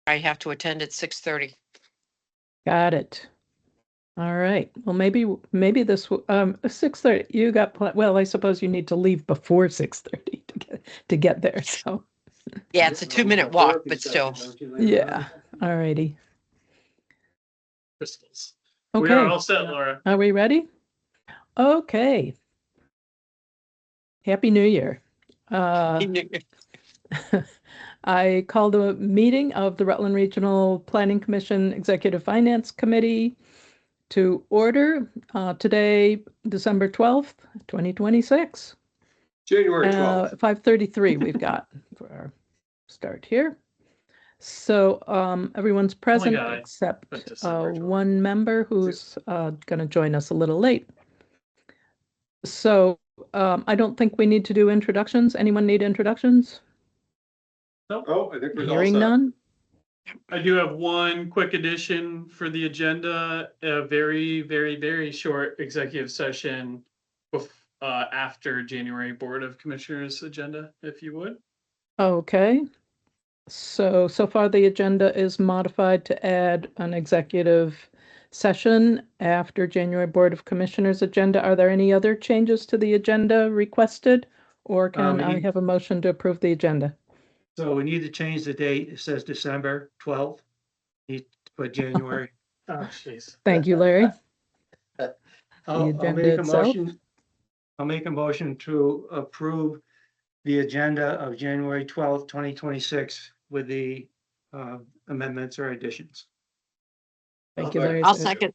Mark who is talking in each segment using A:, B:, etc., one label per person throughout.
A: I have to attend at 6:30.
B: Got it. All right. Well, maybe this 6:30. You got well. I suppose you need to leave before 6:30 to get there. So
A: Yeah, it's a 2-minute walk, but still.
B: yeah. All righty.
C: Crystals.
B: Okay.
C: We are all set, Laura.
B: Are we ready? Okay. Happy New Year. I called a meeting of the Rutland Regional Planning Commission Executive Finance Committee to order today, December 12th, 2026.
D: January 12th.
B: 5:33 we've got for our start here. So everyone's present except one member who's going to join us a little late. So I don't think we need to do introductions. Anyone need introductions?
C: Nope.
D: Oh, I think we're
B: Hearing none.
C: I do have one quick addition for the agenda, a very, very, very short executive session after January Board of Commissioners agenda, if you would.
B: Okay. So far the agenda is modified to add an executive session after January Board of Commissioners agenda. Are there any other changes to the agenda requested, or can I have a motion to approve the agenda?
E: So we need to change the date. It says December 12th. Need to put January.
C: Oh, jeez.
B: Thank you, Larry.
E: I'll make a motion to approve the agenda of January 12th, 2026 with the amendments or additions.
B: Thank you, Larry.
A: I'll second.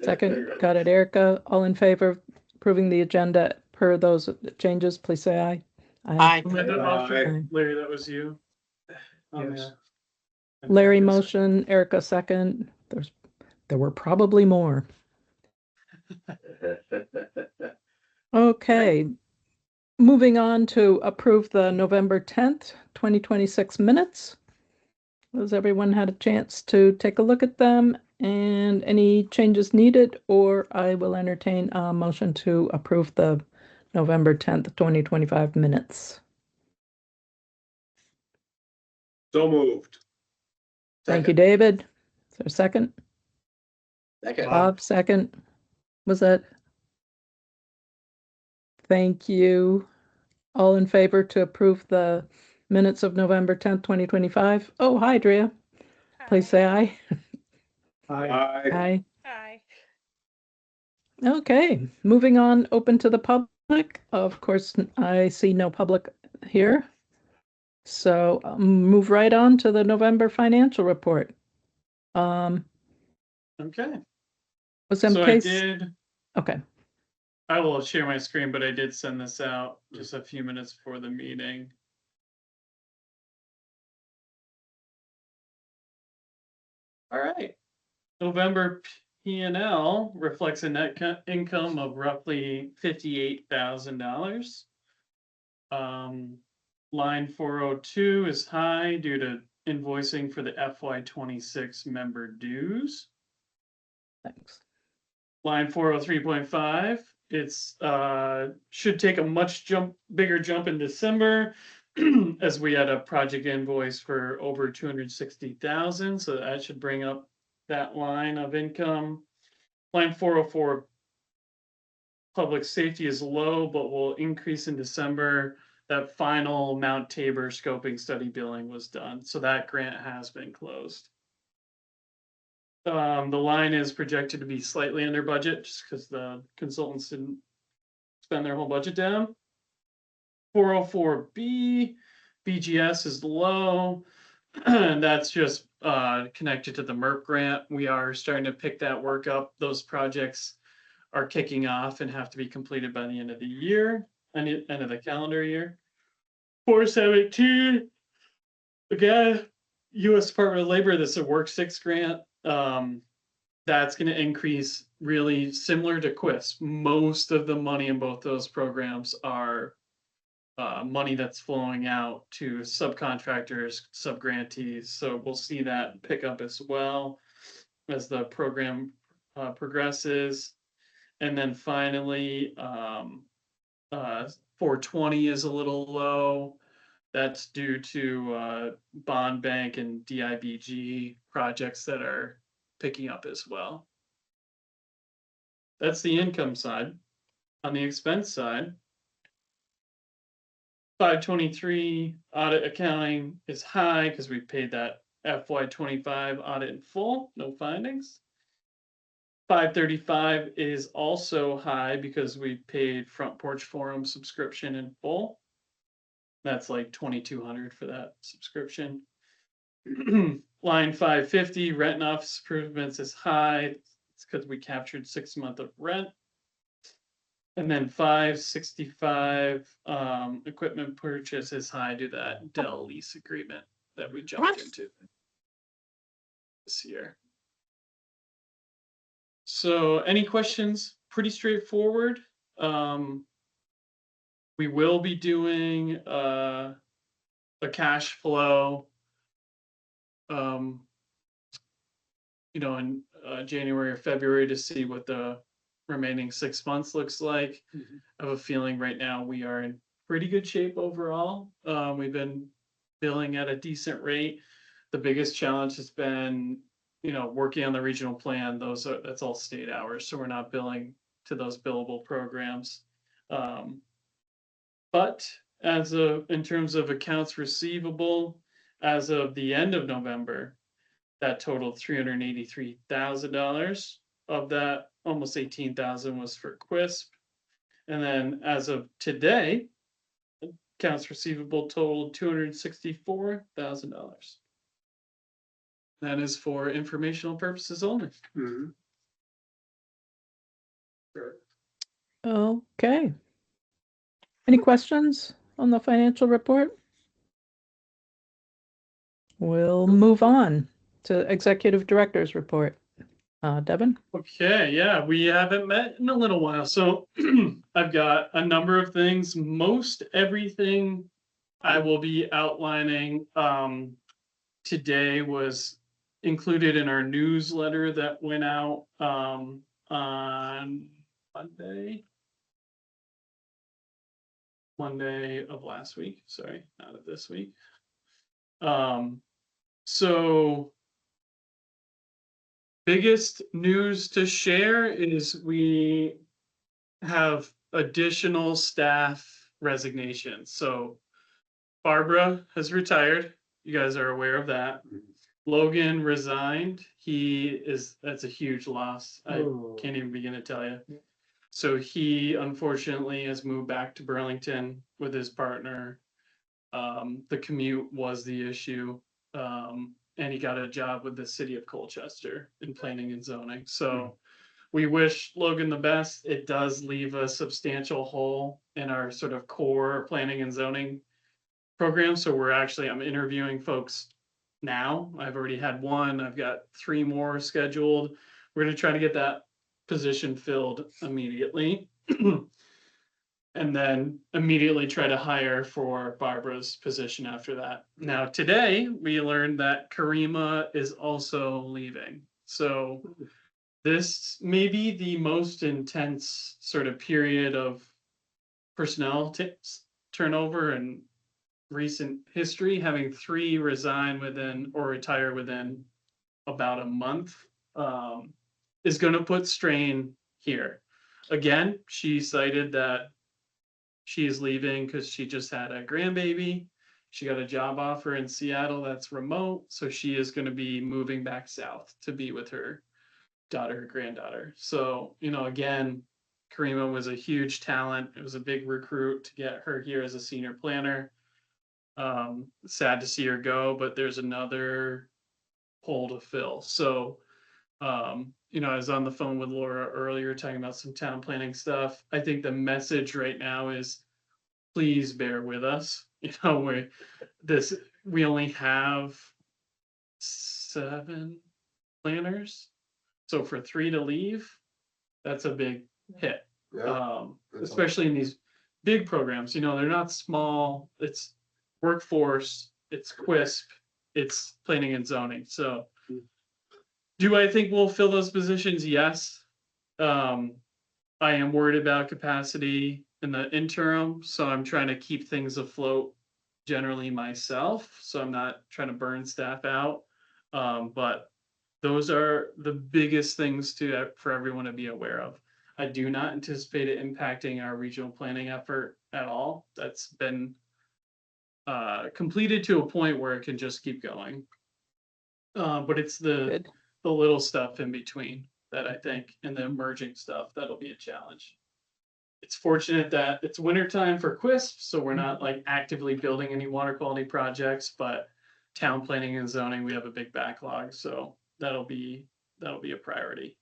B: Second, got it, Erica. All in favor of approving the agenda per those changes, please say aye.
A: Aye.
C: Larry, that was you.
E: Yes.
B: Larry motion, Erica second. There were probably more. Okay. Moving on to approve the November 10th, 2026 minutes. Has everyone had a chance to take a look at them and any changes needed, or I will entertain a motion to approve the November 10th, 2025 minutes.
D: So moved.
B: Thank you, David. Is there a second?
D: Second.
B: Bob, second. Was that? Thank you. All in favor to approve the minutes of November 10th, 2025? Oh, hi, Drea. Please say aye.
D: Aye.
B: Aye. Okay, moving on, open to the public. Of course, I see no public here. So move right on to the November financial report.
C: Okay.
B: Was in
C: So
B: case...
C: I did.
B: Okay.
C: I will share my screen, but I did send this out just a few minutes before the meeting. All right. November P&L reflects a net income of roughly $58,000. Line 402 is high due to invoicing for the FY26 member dues.
B: Thanks.
C: Line 403.5, it's should take a bigger jump in December as we had a project invoice for over 260,000, so that should bring up that line of income. Line 404, public safety is low but will increase in December. That final Mount Tabor scoping study billing was done, so that grant has been closed. The line is projected to be slightly under budget just because the consultants didn't spend their whole budget down. 404B, BGS is low, and that's just connected to the MERP grant. We are starting to pick that work up. Those projects are kicking off and have to be completed by the end of the year, end of the calendar year. 472, again, U.S. Department of Labor, this is a Work 6 grant. That's going to increase really similar to QUIS. Most of the money in both those programs are money that's flowing out to subcontractors, subgrantees. So we'll see that pick up as well as the program progresses. And then finally, 420 is a little low. That's due to bond bank and DIBG projects that are picking up as well. That's the income side. On the expense side, 523 audit accounting is high because we paid that FY25 audit in full, no findings. 535 is also high because we paid Front Porch Forum subscription in full. That's like 2,200 for that subscription. Line 550, rent and office improvements is high. It's because we captured 6 months of rent. And then 565, equipment purchase is high due to that Dell lease agreement that we jumped into this year. So any questions? Pretty straightforward. We will be doing a cash flow, in January or February to see what the remaining 6 months looks like. I have a feeling right now we are in pretty good shape overall. We've been billing at a decent rate. The biggest challenge has been, working on the regional plan. That's all state hours, so we're not billing to those billable programs. But in terms of accounts receivable, as of the end of November, that totaled $383,000. Of that, almost 18,000 was for Quisp. And then as of today, accounts receivable totaled $264,000. That is for informational purposes only.
B: Okay. Any questions on the financial report? We'll move on to executive director's report. Devin?
C: Okay, yeah, we haven't met in a little while. So I've got a number of things. Most everything I will be outlining today was included in our newsletter that went out on Monday of last week. Sorry, not of this week. So biggest news to share is we have additional staff resignations. So Barbara has retired. You guys are aware of that. Logan resigned. That's a huge loss. I can't even begin to tell you. So he unfortunately has moved back to Burlington with his partner. The commute was the issue. And he got a job with the city of Colchester in planning and zoning. So we wish Logan the best. It does leave a substantial hole in our sort of core planning and zoning program. So I'm interviewing folks now. I've already had one. I've got 3 more scheduled. We're going to try to get that position filled immediately. And then immediately try to hire for Barbara's position after that. Now, today we learned that Karima is also leaving. So this may be the most intense sort of period of personnel turnover in recent history. Having 3 resign within or retire within about a month is going to put strain here. Again, she cited that she's leaving because she just had a grandbaby. She got a job offer in Seattle that's remote. So she is going to be moving back south to be with her granddaughter. So, again, Karima was a huge talent. It was a big recruit to get her here as a senior planner. Sad to see her go, but there's another hole to fill. So, I was on the phone with Laura earlier talking about some town planning stuff. I think the message right now is please bear with us. We only have 7 planners. So for 3 to leave, that's a big hit. Especially in these big programs. They're not small. It's workforce, it's Quisp, it's planning and zoning. So do I think we'll fill those positions? Yes. I am worried about capacity in the interim, so I'm trying to keep things afloat generally myself, so I'm not trying to burn staff out. But those are the biggest things for everyone to be aware of. I do not anticipate it impacting our regional planning effort at all. That's been completed to a point where it can just keep going. But it's the
B: Good.
C: little stuff in between that I think, and the emerging stuff that'll be a challenge. It's fortunate that it's winter time for QUISP, so we're not like actively building any water quality projects, but town planning and zoning, we have a big backlog, so that'll be a priority.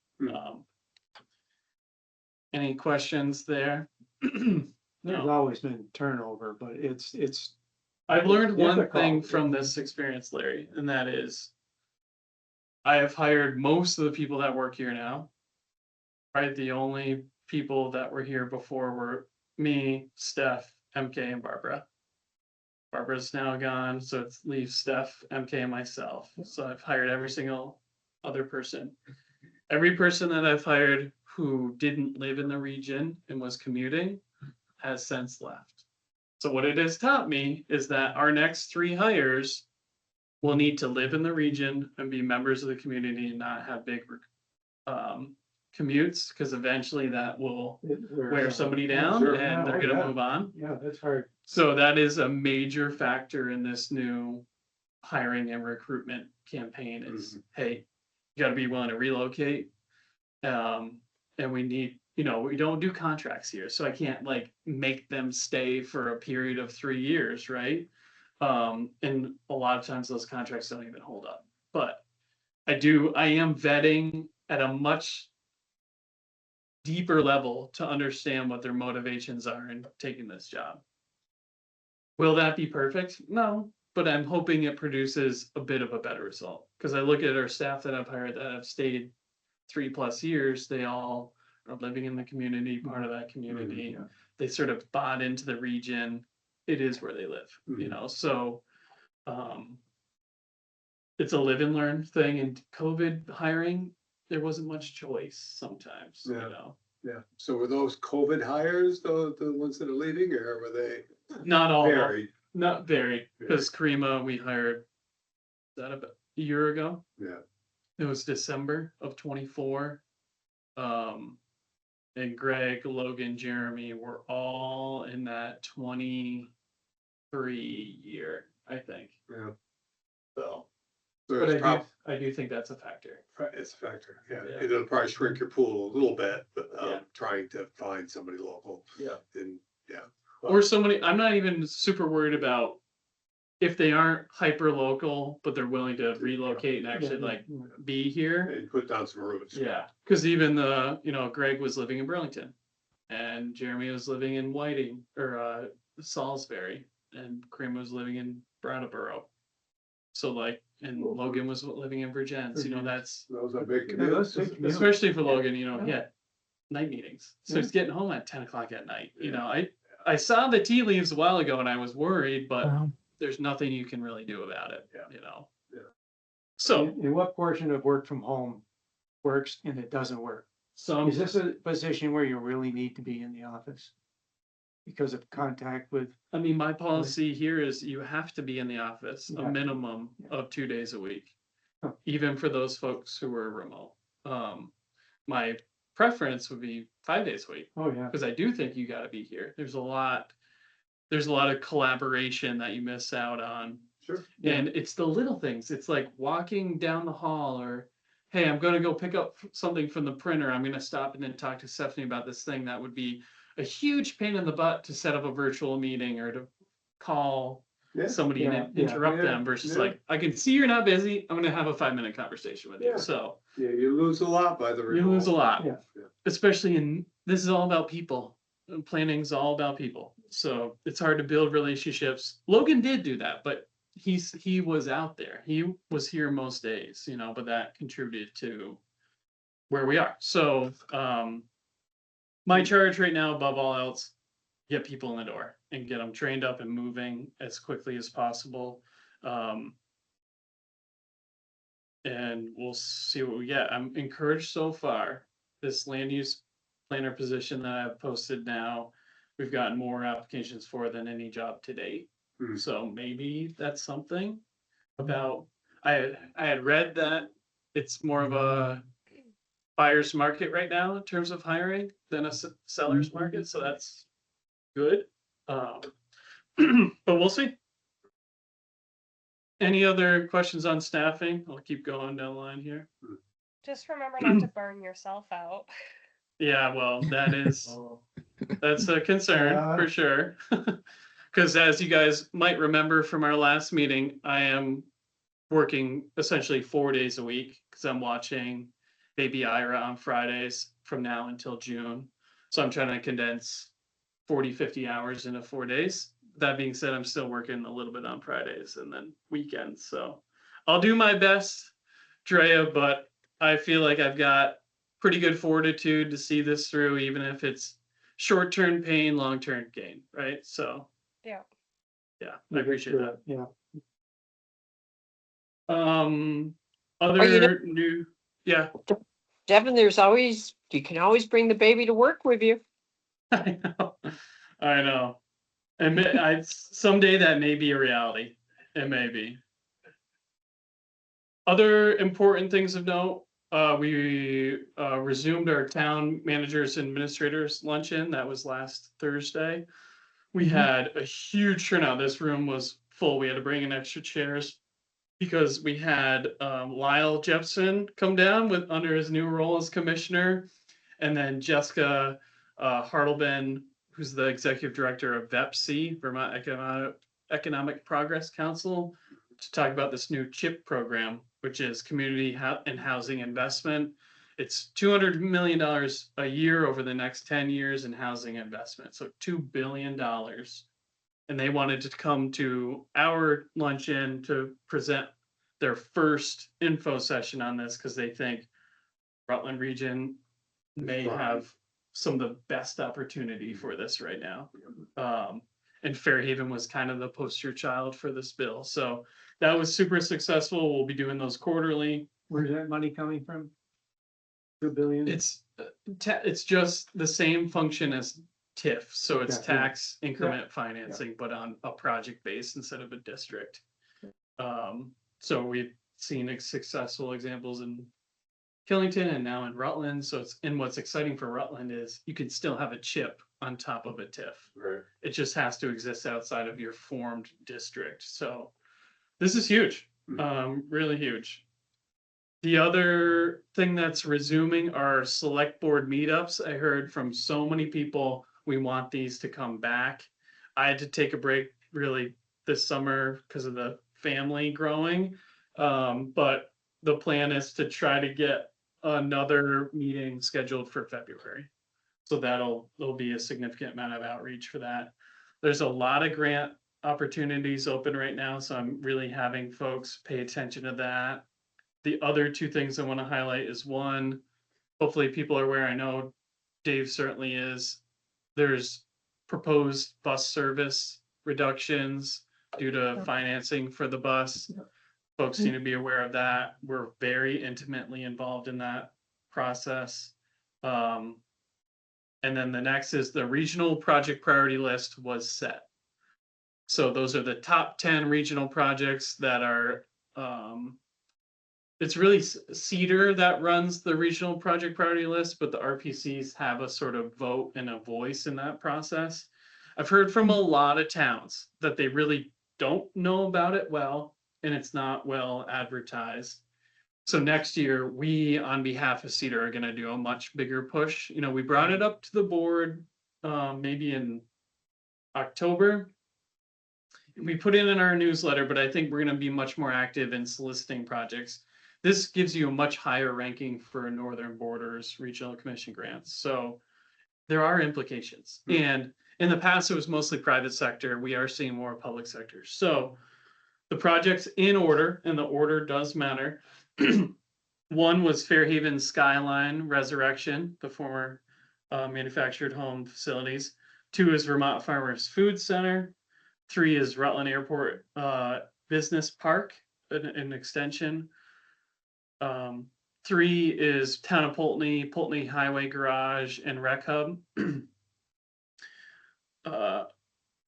C: Any questions there?
E: There's
C: No.
E: always been turnover, but it's
C: I've learned one thing
E: difficult.
C: from this experience, Larry, and that is I have hired most of the people that work here now. Right, the only people that were here before were me, Steph, MK, and Barbara. Barbara's now gone, so it leaves Steph, MK, and myself. So I've hired every single other person. Every person that I've hired who didn't live in the region and was commuting has since left. So what it has taught me is that our next 3 hires will need to live in the region and be members of the community and not have big commutes, because eventually that will wear somebody down
D: Sure.
C: and they're gonna move on.
E: Yeah, that's hard.
C: So that is a major factor in this new hiring and recruitment campaign is, hey, you gotta be willing to relocate. And we need, we don't do contracts here, so I can't like make them stay for a period of 3 years, right? And a lot of times those contracts don't even hold up. But I am vetting at a much deeper level to understand what their motivations are in taking this job. Will that be perfect? No, but I'm hoping it produces a bit of a better result, because I look at our staff that I've hired that have stayed 3+ years. They all are living in the community, part of that community. They sort of bought into the region. It is where they live, so it's a live and learn thing. And COVID hiring, there wasn't much choice sometimes,
D: Yeah, so were those COVID hires, the ones that are leaving, or were they
C: Not all,
D: varied?
C: not very, because Karima, we hired, is that about a year ago?
D: Yeah,
C: It was December of 24. And Greg, Logan, Jeremy were all in that 23 year, I think.
D: yeah.
C: So,
D: So
C: but
D: it's
C: I do think that's a factor.
D: it's a factor, yeah.
C: Yeah.
D: It'll probably shrink your pool a little bit, but
C: Yeah.
D: trying to find somebody local.
C: Yeah.
D: And, yeah.
C: Or somebody, I'm not even super worried about if they aren't hyper local, but they're willing to relocate and actually like be here.
D: And put down some roots.
C: Yeah, because even Greg was living in Burlington, and Jeremy was living in Whiting or Salisbury, and Kareem was living in Brattleboro. So like, and Logan was living in Virgins. That's
D: Those are big
E: those
D: commutes.
E: big commutes.
C: especially for Logan. He had night meetings, so he's getting home at 10 o'clock at night. I saw the tea leaves a while ago, and I was worried, but there's nothing you can really do about it.
D: Yeah.
C: So,
E: In what portion of work from home works and it doesn't work? Is this a position where you really need to be in the office? Because of contact with,
C: I mean, my policy here is you have to be in the office a
E: Yeah.
C: minimum of 2 days a week,
E: Huh.
C: even for those folks who are remote. My preference would be 5 days a week,
E: oh yeah,
C: because I do think you got to be here. There's a lot of collaboration that you miss out on.
D: Sure.
C: And it's the little things. It's like walking down the hall, or, hey, I'm going to go pick up something from the printer. I'm going to stop and then talk to Stephanie about this thing. That would be a huge pain in the butt to set up a virtual meeting or to call
D: Yeah.
C: somebody
E: Yeah,
C: and
E: yeah,
C: interrupt
D: yeah,
C: them versus
D: yeah.
C: like, I can see you're not busy. I'm going to have a 5-minute conversation with
D: Yeah.
C: you. So
D: Yeah, you lose a lot by the
C: you lose a
D: remote.
C: lot,
E: Yeah.
C: especially this is all about people. Planning's all about people. So it's hard to build relationships. Logan did do that, but he was out there. He was here most days, but that contributed to where we are. So my charge right now, above all else, get people in the door and get them trained up and moving as quickly as possible. And we'll see what we get. I'm encouraged so far. This land use planner position that I've posted now, we've gotten more applications for than any job to date. So maybe that's something about, I had read that it's more of a buyer's market right now in terms of hiring than a seller's market, so that's good. But we'll see. Any other questions on staffing? I'll keep going down the line here.
F: Just remember not to burn yourself out.
C: Yeah, well, that's a concern for sure. Because as you guys might remember from our last meeting, I am working essentially 4 days a week because I'm watching Baby Ira on Fridays from now until June. So I'm trying to condense 40, 50 hours into 4 days. That being said, I'm still working a little bit on Fridays and then weekends. So I'll do my best, Drea, but I feel like I've got pretty good fortitude to see this through, even if it's short-term pain, long-term gain, right? So
F: Yeah.
C: yeah, I appreciate that.
E: Yeah.
C: Other new, yeah.
A: Devin, you can always bring the baby to work with you.
C: I know. And someday that may be a reality. It may be. Other important things of note, we resumed our town managers and administrators luncheon. That was last Thursday. We had a huge turnout. This room was full. We had to bring in extra chairs because we had Lyle Jepson come down under his new role as commissioner, and then Jessica Hartleben, who's the executive director of VEPC, Vermont Economic Progress Council, to talk about this new CHIP program, which is Community and Housing Investment. It's $200 million a year over the next 10 years in housing investment, so $2 billion. And they wanted to come to our luncheon to present their first info session on this because they think Rutland region may have some of the best opportunity for this right now. And Fairhaven was kind of the poster child for this bill. So that was super successful. We'll be doing those quarterly.
E: Where's that money coming from? 2 billion?
C: It's just the same function as TIF. So it's
E: Okay, yeah.
C: tax increment financing, but on a project base instead of a district. So we've seen successful examples in Killington and now in Rutland. So what's exciting for Rutland is you can still have a CHIP on top of a TIF.
D: Right.
C: It just has to exist outside of your formed district. So this is huge, really huge. The other thing that's resuming are select board meetups. I heard from so many people, we want these to come back. I had to take a break really this summer because of the family growing. But the plan is to try to get another meeting scheduled for February. So there'll be a significant amount of outreach for that. There's a lot of grant opportunities open right now, so I'm really having folks pay attention to that. The other two things I want to highlight is one, hopefully people are aware, I know Dave certainly is, there's proposed bus service reductions due to financing for the bus. Folks need to be aware of that. We're very intimately involved in that process. And then the next is the regional project priority list was set. So those are the top 10 regional projects that are, it's really Cedar that runs the regional project priority list, but the RPCs have a sort of vote and a voice in that process. I've heard from a lot of towns that they really don't know about it well, and it's not well advertised. So next year, we, on behalf of Cedar, are going to do a much bigger push. You know, we brought it up to the board maybe in October. We put it in our newsletter, but I think we're going to be much more active in soliciting projects. This gives you a much higher ranking for Northern Borders Regional Commission grants. So there are implications. And in the past, it was mostly private sector. We are seeing more public sector. So the projects in order, and the order does matter. One was Fairhaven Skyline Resurrection, the former manufactured home facilities. 2 is Vermont Farmers Food Center. 3 is Rutland Airport Business Park, an extension. 3 is Town of Poultney Highway Garage and Rec Hub.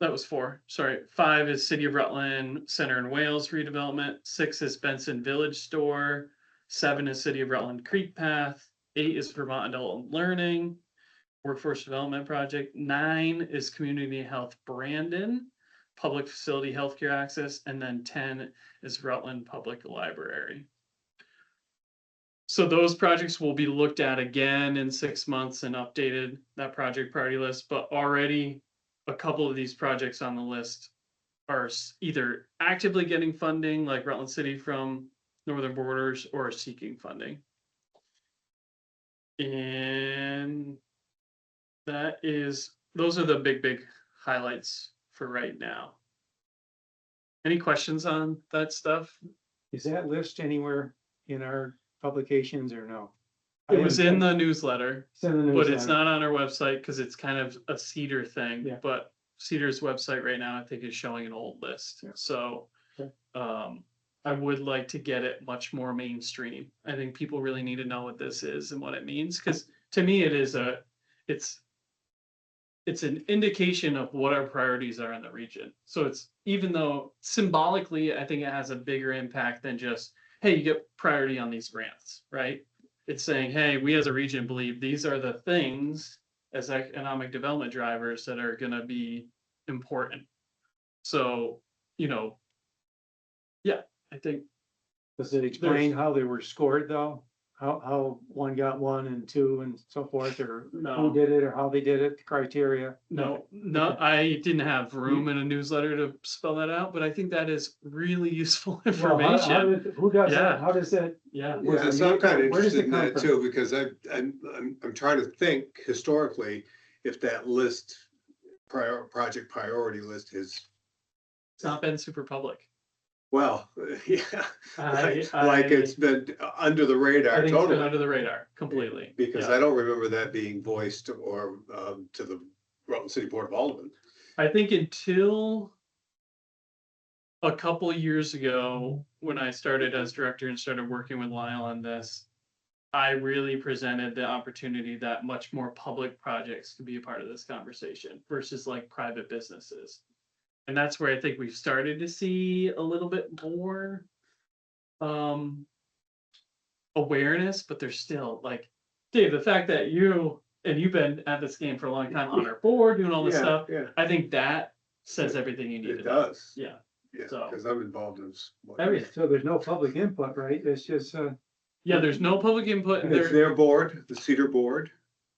C: That was 4, sorry. 5 is City of Rutland Center and Wales redevelopment. 6 is Benson Village Store. 7 is City of Rutland Creek Path. 8 is Vermont Adult Learning Workforce Development Project. 9 is Community Health Brandon, Public Facility Healthcare Access, and then 10 is Rutland Public Library. So those projects will be looked at again in 6 months and updated, that project priority list, but already a couple of these projects on the list are either actively getting funding, like Rutland City from Northern Borders, or seeking funding. And those are the big highlights for right now. Any questions on that stuff?
E: Is that list anywhere in our publications or no?
C: It was in the newsletter,
E: It's in the
C: but it's
E: newsletter.
C: not on our website because it's kind of a Cedar thing.
E: Yeah.
C: But Cedar's website right now, I think, is showing an old list.
E: Yeah.
C: So
E: Okay.
C: I would like to get it much more mainstream. I think people really need to know what this is and what it means, because to me, it's an indication of what our priorities are in the region. So it's, even though symbolically, I think it has a bigger impact than just, hey, you get priority on these grants, right? It's saying, hey, we as a region believe these are the things as economic development drivers that are gonna be important. So, yeah, I think,
E: Does it explain how they were scored though? How one got 1 and 2 and so forth, or
C: No.
E: who did it or how they did it, the criteria?
C: no, I didn't have room in a newsletter to spell that out, but I think that is really useful
E: Well,
C: information.
E: who does
C: Yeah.
E: that? How does that?
C: Yeah.
D: Yeah, so I'm kind of
E: Where does
D: interested
E: it
D: in
E: come
D: that
E: from?
D: too, because I'm trying to think historically if that list, project priority list is,
C: It's not been super public.
D: well, yeah.
C: I-
D: Like it's been under the
C: I
D: radar
C: think it's been
D: totally.
C: under the radar completely.
D: Because
C: Yeah.
D: I don't remember that being voiced or to the Rutland City Board of Aldermen.
C: I think until a couple years ago, when I started as director and started working with Lyle on this, I really presented the opportunity that much more public projects could be a part of this conversation versus like private businesses. And that's where I think we've started to see a little bit more awareness, but there's still like, Dave, the fact that you've been at this game for a long time on our board, doing all this
D: Yeah,
C: stuff,
D: yeah,
C: I think that says everything you need
D: it
C: to know.
D: does.
C: Yeah.
D: Yeah,
C: so-
D: because I'm involved in.
C: Everything.
E: So there's no public input, right? It's just,
C: Yeah, there's no public input.
D: Is their board, the Cedar Board,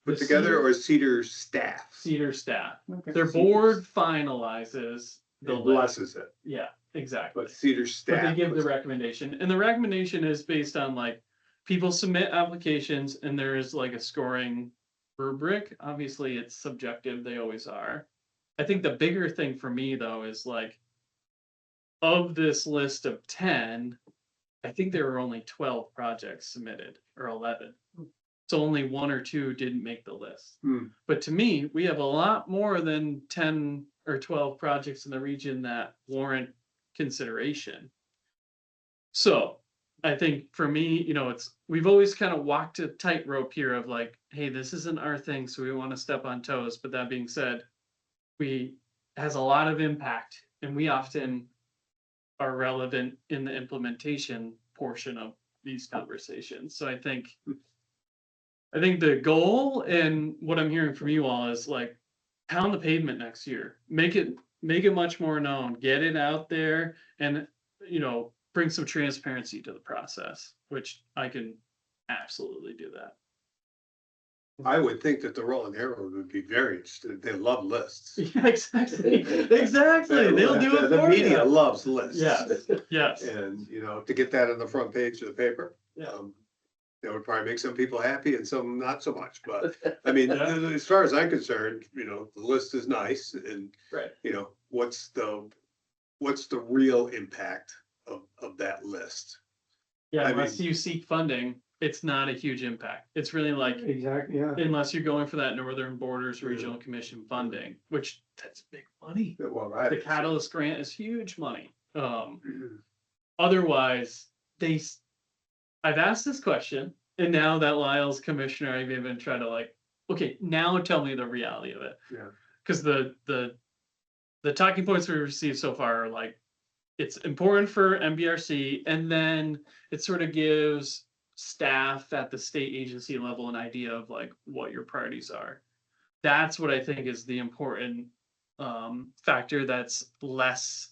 D: put
C: The
D: together,
C: Cedar-
D: or Cedar staff?
C: Cedar staff.
E: okay.
C: Their board finalizes the
D: It
C: list.
D: blesses it,
C: Yeah, exactly.
D: but Cedar
C: But
D: staff.
C: they give the
D: puts-
C: recommendation, and the recommendation is based on like, people submit applications and there is like a scoring rubric. Obviously, it's subjective, they always are. I think the bigger thing for me though is like, of this list of 10, I think there were only 12 projects submitted, or 11. So only 1 or 2 didn't make the list.
D: Hmm.
C: But to me, we have a lot more than 10 or 12 projects in the region that warrant consideration. So I think for me, we've always kind of walked a tightrope here of like, hey, this isn't our thing, so we want to step on toes. But that being said, it has a lot of impact, and we often are relevant in the implementation portion of these conversations. So I think the goal and what I'm hearing from you all is like, pound the pavement next year, make it much more known, get it out there, and bring some transparency to the process, which I can absolutely do that.
D: I would think that the Rutland Herald would be very interested. They love lists.
C: Yeah, exactly. They'll do it
D: The
C: for
D: media
C: you.
D: loves lists.
C: Yes.
D: And, to get that on the front page of the paper.
C: Yeah.
D: That would probably make some people happy and some not so much, but I mean,
C: Yeah.
D: as far as I'm concerned, the list is nice and,
C: Right.
D: what's the real impact of that list?
C: Yeah,
D: I
C: unless you seek funding, it's not a huge impact. It's really like,
E: Exactly, yeah.
C: unless you're going for that Northern Borders Regional Commission funding, which that's big money.
D: Well, right.
C: The Catalyst grant is huge money. Otherwise, I've asked this question, and now that Lyle's commissioner, I've even tried to like, okay, now tell me the reality of it.
D: Yeah.
C: Because the the talking points we've received so far are like, it's important for MBRC, and then it sort of gives staff at the state agency level an idea of like what your priorities are. That's what I think is the important factor that's less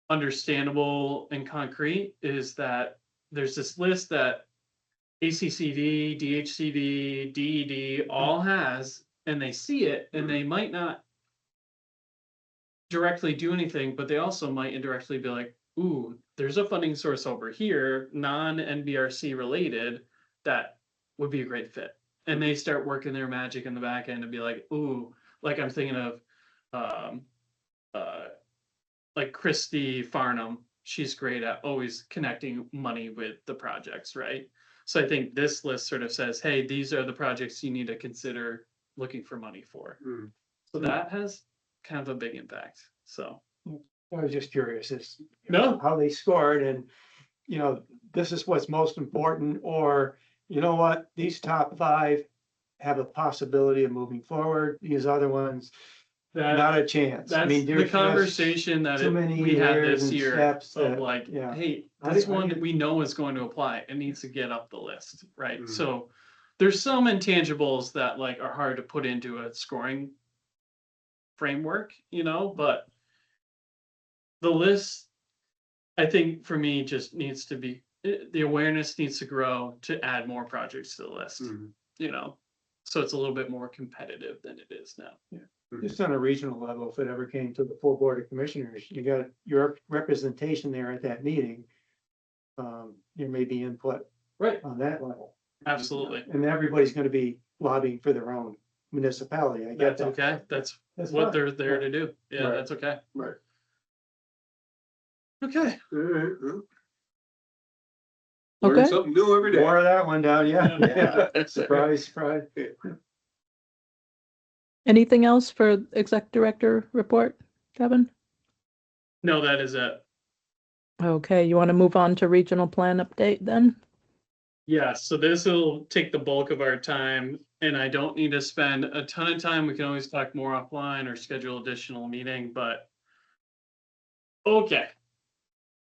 C: understandable and concrete, is that there's this list that ACCD, DHCD, DED all has, and they see it, and they might not directly do anything, but they also might indirectly be like, ooh, there's a funding source over here, non-NBRC related, that would be a great fit. And they start working their magic in the back end and be like, ooh, like I'm thinking of like Christy Farnham. She's great at always connecting money with the projects, right? So I think this list sort of says, hey, these are the projects you need to consider looking for money for.
D: Mm.
C: So that has kind of a big impact. So
E: I was just curious as
C: no,
E: how they scored and, you know, this is what's most important, or, you know what, these top 5 have a possibility of moving forward. These other ones, not a chance. I
C: that's
E: mean,
C: the
E: there's just
C: conversation that
E: too many
C: we had
E: layers
C: this
E: and
C: year
E: steps
C: of
E: that-
C: like,
E: yeah.
C: hey,
E: I
C: this
E: didn't- I
C: one
E: didn't-
C: we know is going to apply. It needs to get up the list, right?
D: Mhm.
C: So there's some intangibles that like are hard to put into a scoring framework, you know, but the list, I think for me, just needs to be, the awareness needs to grow to add more projects to the list,
D: Mhm.
C: you know? So it's a little bit more competitive than it is now.
E: Just on a regional level, if it ever came to the full board of commissioners, you got your representation there at that meeting. There may be input
C: Right.
E: on that level.
C: Absolutely.
E: And everybody's gonna be lobbying for their own municipality. I get
C: That's
E: that.
C: okay. That's
E: That's
C: what
E: fine.
C: they're there to do. Yeah,
E: Right.
C: that's okay.
D: Right.
C: Okay.
D: All right, well.
B: Okay.
D: Learn something new every day.
E: More of that one down, yeah.
D: Yeah.
E: Surprise, surprise.
B: Anything else for exec director report, Kevin?
C: No, that is it.
B: Okay, you want to move on to regional plan update then?
C: Yeah, so this will take the bulk of our time, and I don't need to spend a ton of time. We can always talk more offline or schedule additional meeting, but okay.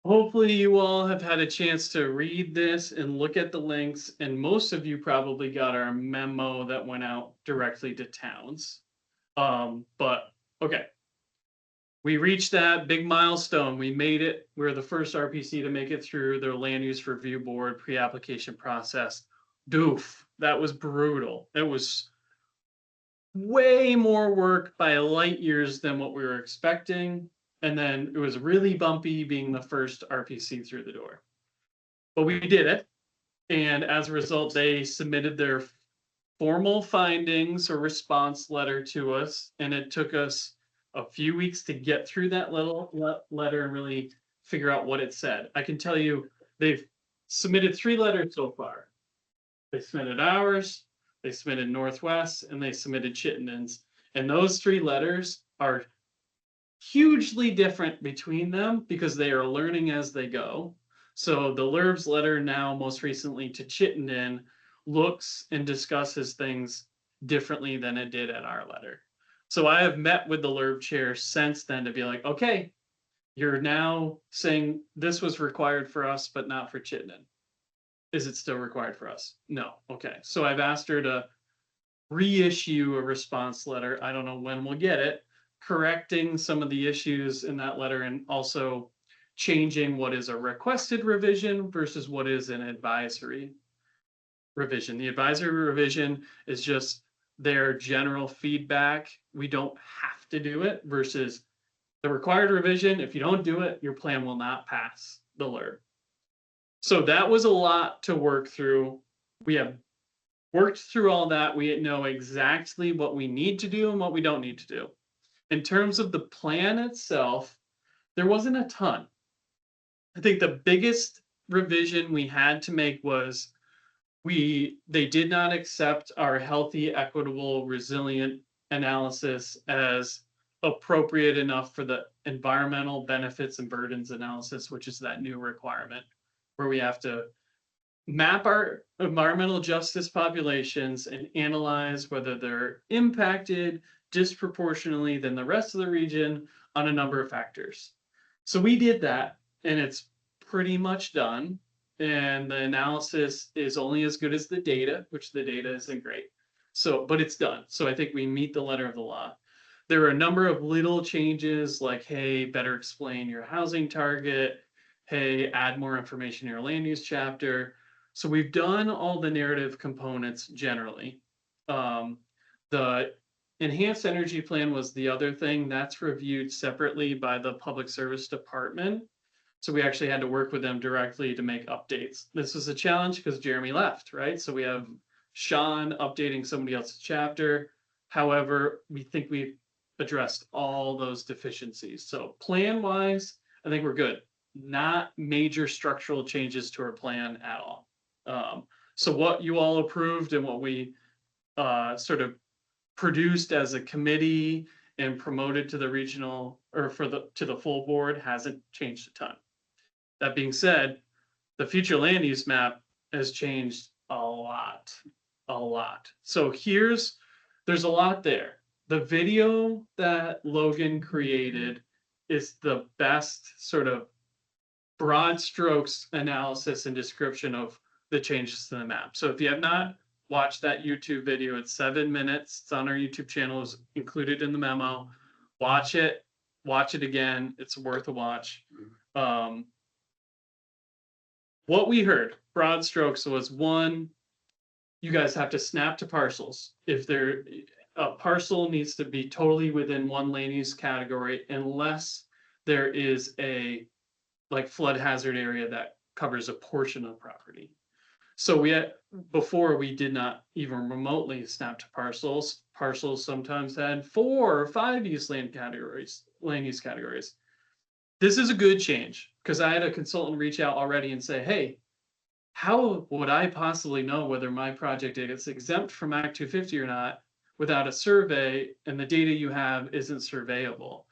C: Hopefully you all have had a chance to read this and look at the links, and most of you probably got our memo that went out directly to towns. But okay. We reached that big milestone. We made it. We're the first RPC to make it through their land use review board pre-application process. Doof, that was brutal. It was way more work by light years than what we were expecting. And then it was really bumpy being the first RPC through the door. But we did it. And as a result, they submitted their formal findings or response letter to us. And it took us a few weeks to get through that little letter and really figure out what it said. I can tell you, they've submitted 3 letters so far. They submitted ours, they submitted Northwest, and they submitted Chittenden's. And those 3 letters are hugely different between them because they are learning as they go. So the LURB's letter now, most recently to Chittenden, looks and discusses things differently than it did at our letter. So I have met with the LURB chair since then to be like, okay, you're now saying this was required for us, but not for Chittenden. Is it still required for us? No. Okay. So I've asked her to reissue a response letter. I don't know when we'll get it, correcting some of the issues in that letter and also changing what is a requested revision versus what is an advisory revision. The advisory revision is just their general feedback. We don't have to do it versus the required revision. If you don't do it, your plan will not pass the LURB. So that was a lot to work through. We have worked through all that. We know exactly what we need to do and what we don't need to do. In terms of the plan itself, there wasn't a ton. I think the biggest revision we had to make was they did not accept our healthy, equitable, resilient analysis as appropriate enough for the environmental benefits and burdens analysis, which is that new requirement where we have to map our environmental justice populations and analyze whether they're impacted, disproportionately than the rest of the region on a number of factors. So we did that, and it's pretty much done. And the analysis is only as good as the data, which the data isn't great. So, but it's done. So I think we meet the letter of the law. There are a number of little changes like, hey, better explain your housing target. Hey, add more information in your land use chapter. So we've done all the narrative components generally. The enhanced energy plan was the other thing that's reviewed separately by the public service department. So we actually had to work with them directly to make updates. This was a challenge because Jeremy left, right? So we have Sean updating somebody else's chapter. However, we think we've addressed all those deficiencies. So plan wise, I think we're good. Not major structural changes to our plan at all. So what you all approved and what we sort of produced as a committee and promoted to the regional or to the full board hasn't changed a ton. That being said, the future land use map has changed a lot. So there's a lot there. The video that Logan created is the best sort of broad strokes analysis and description of the changes to the map. So if you have not watched that YouTube video, it's 7 minutes. It's on our YouTube channel, is included in the memo. Watch it again. It's worth a watch. What we heard, broad strokes, was one, you guys have to snap to parcels. If a parcel needs to be totally within one land use category, unless there is a like flood hazard area that covers a portion of the property. So before we did not even remotely snap to parcels. Parcels sometimes had 4 or 5 land use categories. This is a good change because I had a consultant reach out already and say, hey, how would I possibly know whether my project is exempt from Act 250 or not without a survey, and the data you have isn't surveyable?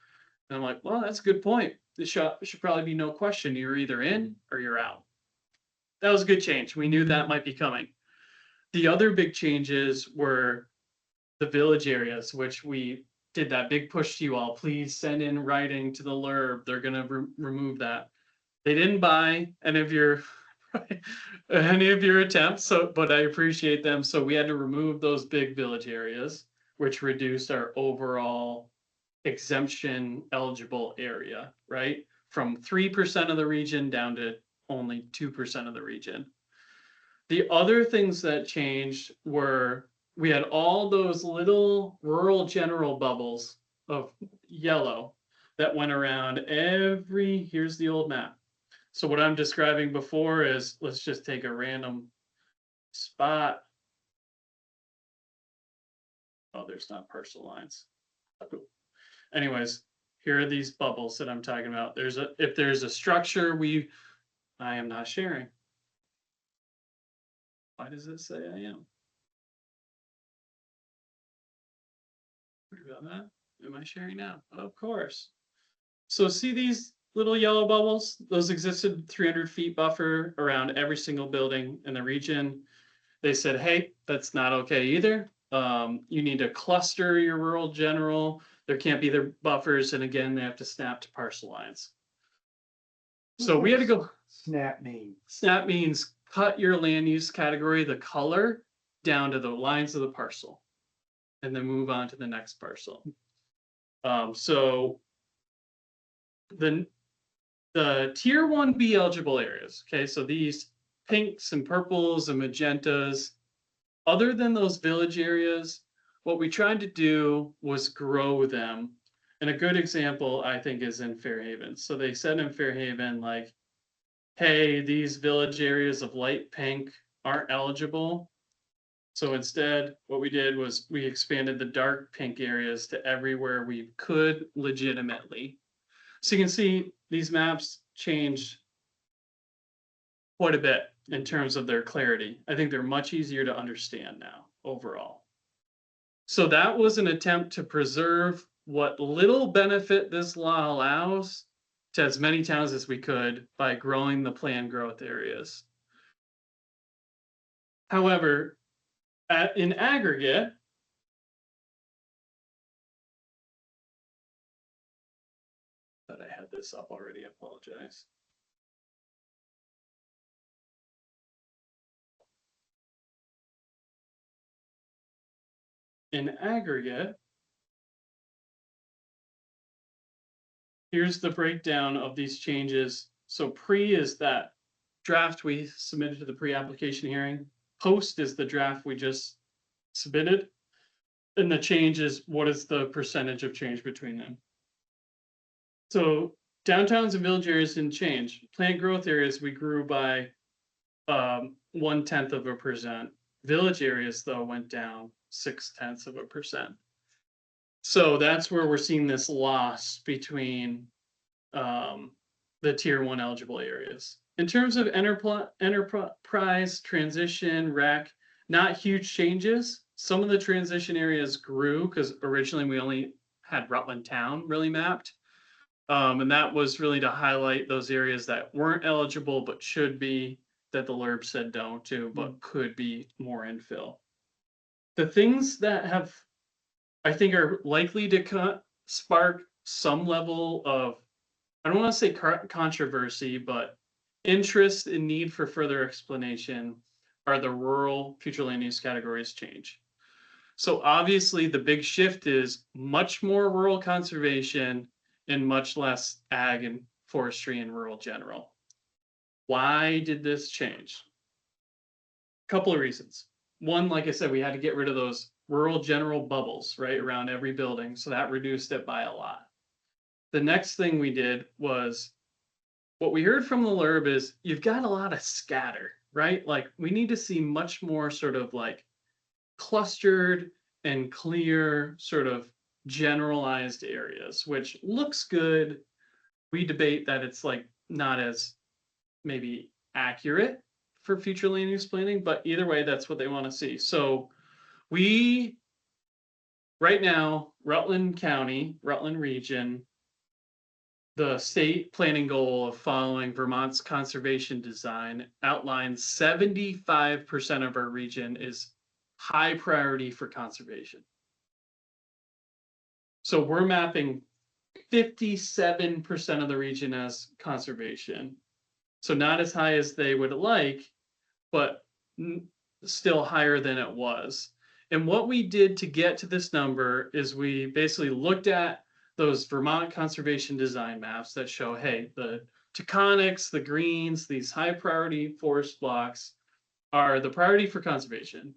C: And I'm like, well, that's a good point. There should probably be no question. You're either in or you're out. That was a good change. We knew that might be coming. The other big changes were the village areas, which we did that big push to you all. Please send in writing to the LURB. They're going to remove that. They didn't buy any of your attempts, but I appreciate them. So we had to remove those big village areas, which reduced our overall exemption eligible area, right? From 3% of the region down to only 2% of the region. The other things that changed were we had all those little rural general bubbles of yellow that went around here's the old map. So what I'm describing before is, let's just take a random spot. Oh, there's not parcel lines. Anyways, here are these bubbles that I'm talking about. If there's a structure, I am not sharing. Why does it say I am? What about that? Am I sharing now? Of course. So see these little yellow bubbles? Those existed 300 feet buffer around every single building in the region. They said, hey, that's not okay either. You need to cluster your rural general. There can't be the buffers. And again, they have to snap to parcel lines. So we had to go.
E: Snap mean.
C: Snap means cut your land use category, the color, down to the lines of the parcel, and then move on to the next parcel. So the tier 1B eligible areas, okay, so these pinks and purples and magentas, other than those village areas, what we tried to do was grow them. And a good example, I think, is in Fairhaven. So they said in Fairhaven, like, hey, these village areas of light pink aren't eligible. So instead, what we did was we expanded the dark pink areas to everywhere we could legitimately. So you can see these maps changed quite a bit in terms of their clarity. I think they're much easier to understand now overall. So that was an attempt to preserve what little benefit this law allows to as many towns as we could by growing the planned growth areas. However, in aggregate, this up already, I apologize. In aggregate, here's the breakdown of these changes. So pre is that draft we submitted to the pre-application hearing. Post is the draft we just submitted. And the change is what is the percentage of change between them. So downtowns and village areas didn't change. Plant growth areas, we grew by 0.1%. Village areas, though, went down 0.6%. So that's where we're seeing this loss between the tier 1 eligible areas. In terms of enterprise, transition, rec, not huge changes. Some of the transition areas grew because originally we only had Rutland town really mapped. And that was really to highlight those areas that weren't eligible but should be, that the LRRP said don't to, but could be more infill. The things that have, I think, are likely to spark some level of, I don't want to say controversy, but interest and need for further explanation are the rural future land use categories change. So obviously the big shift is much more rural conservation and much less ag and forestry and rural general. Why did this change? A couple of reasons. One, like I said, we had to get rid of those rural general bubbles right around every building. So that reduced it by a lot. The next thing we did was, what we heard from the LRRP is you've got a lot of scatter, right? Like we need to see much more sort of like clustered and clear sort of generalized areas, which looks good. We debate that it's like not as maybe accurate for future land use planning, but either way, that's what they want to see. So we, right now, Rutland County, Rutland region, the state planning goal of following Vermont's conservation design outlines 75% of our region is high priority for conservation. So we're mapping 57% of the region as conservation. So not as high as they would like, but still higher than it was. And what we did to get to this number is we basically looked at those Vermont conservation design maps that show, hey, the taconics, the greens, these high priority forest blocks are the priority for conservation.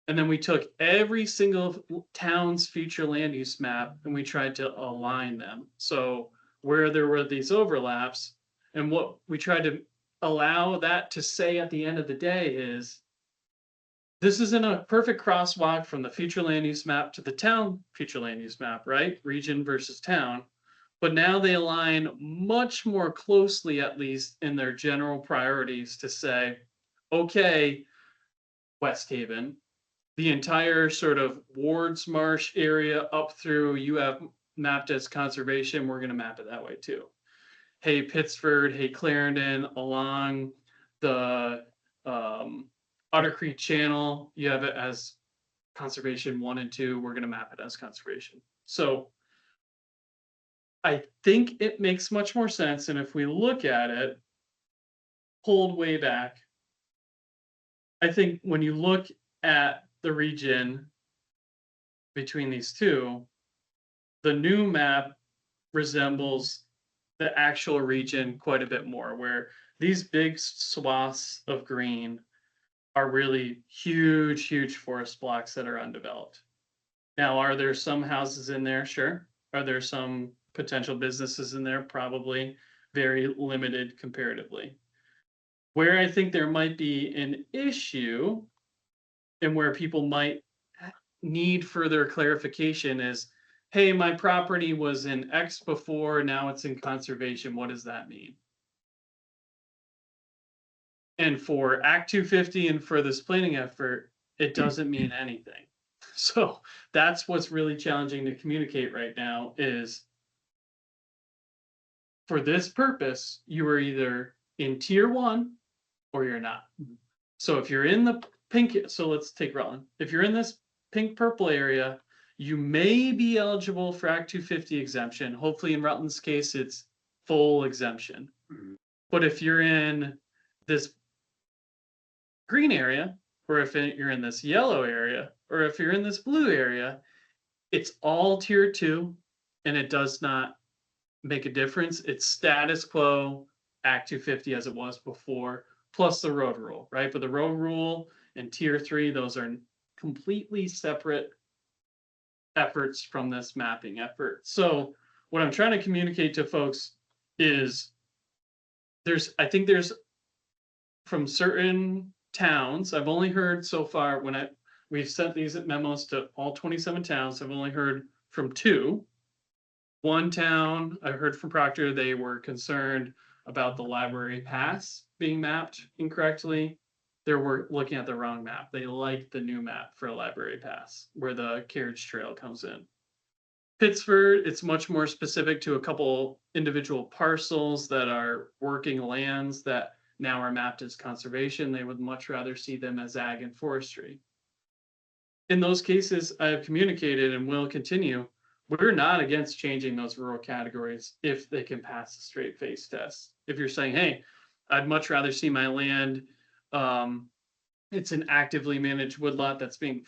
C: And then we took every single town's future land use map and we tried to align them. So where there were these overlaps, and what we tried to allow that to say at the end of the day is, this isn't a perfect crosswalk from the future land use map to the town future land use map, right? Region versus town. But now they align much more closely, at least in their general priorities, to say, okay, West Haven, the entire sort of Wards Marsh area up through you have mapped as conservation, we're going to map it that way too. Hey, Pittsford, hey, Clarendon, along the Otter Creek Channel, you have it as conservation 1 and 2. We're going to map it as conservation. So I think it makes much more sense. And if we look at it, pulled way back, I think when you look at the region between these two, the new map resembles the actual region quite a bit more, where these big swaths of green are really huge, huge forest blocks that are undeveloped. Now, are there some houses in there? Sure. Are there some potential businesses in there? Probably. Very limited comparatively. Where I think there might be an issue and where people might need further clarification is, hey, my property was in X before, now it's in conservation. What does that mean? And for Act 250 and for this planning effort, it doesn't mean anything. So that's what's really challenging to communicate right now is, for this purpose, you are either in tier 1 or you're not. So if you're in the pink, so let's take Rutland. If you're in this pink purple area, you may be eligible for Act 250 exemption. Hopefully in Rutland's case, it's full exemption.
D: Mhm.
C: But if you're in this green area, or if you're in this yellow area, or if you're in this blue area, it's all tier 2 and it does not make a difference. It's status quo Act 250 as it was before, plus the road rule, right? But the road rule and tier 3, those are completely separate efforts from this mapping effort. So what I'm trying to communicate to folks is I think there's from certain towns, I've only heard so far we've sent these memos to all 27 towns. I've only heard from 2. One town, I heard from Proctor, they were concerned about the library pass being mapped incorrectly. They were looking at the wrong map. They liked the new map for a library pass where the carriage trail comes in. Pittsford, it's much more specific to a couple individual parcels that are working lands that now are mapped as conservation. They would much rather see them as ag and forestry. In those cases, I have communicated and will continue. We're not against changing those rural categories if they can pass a straight face test. If you're saying, hey, I'd much rather see my land, it's an actively managed woodlot that's being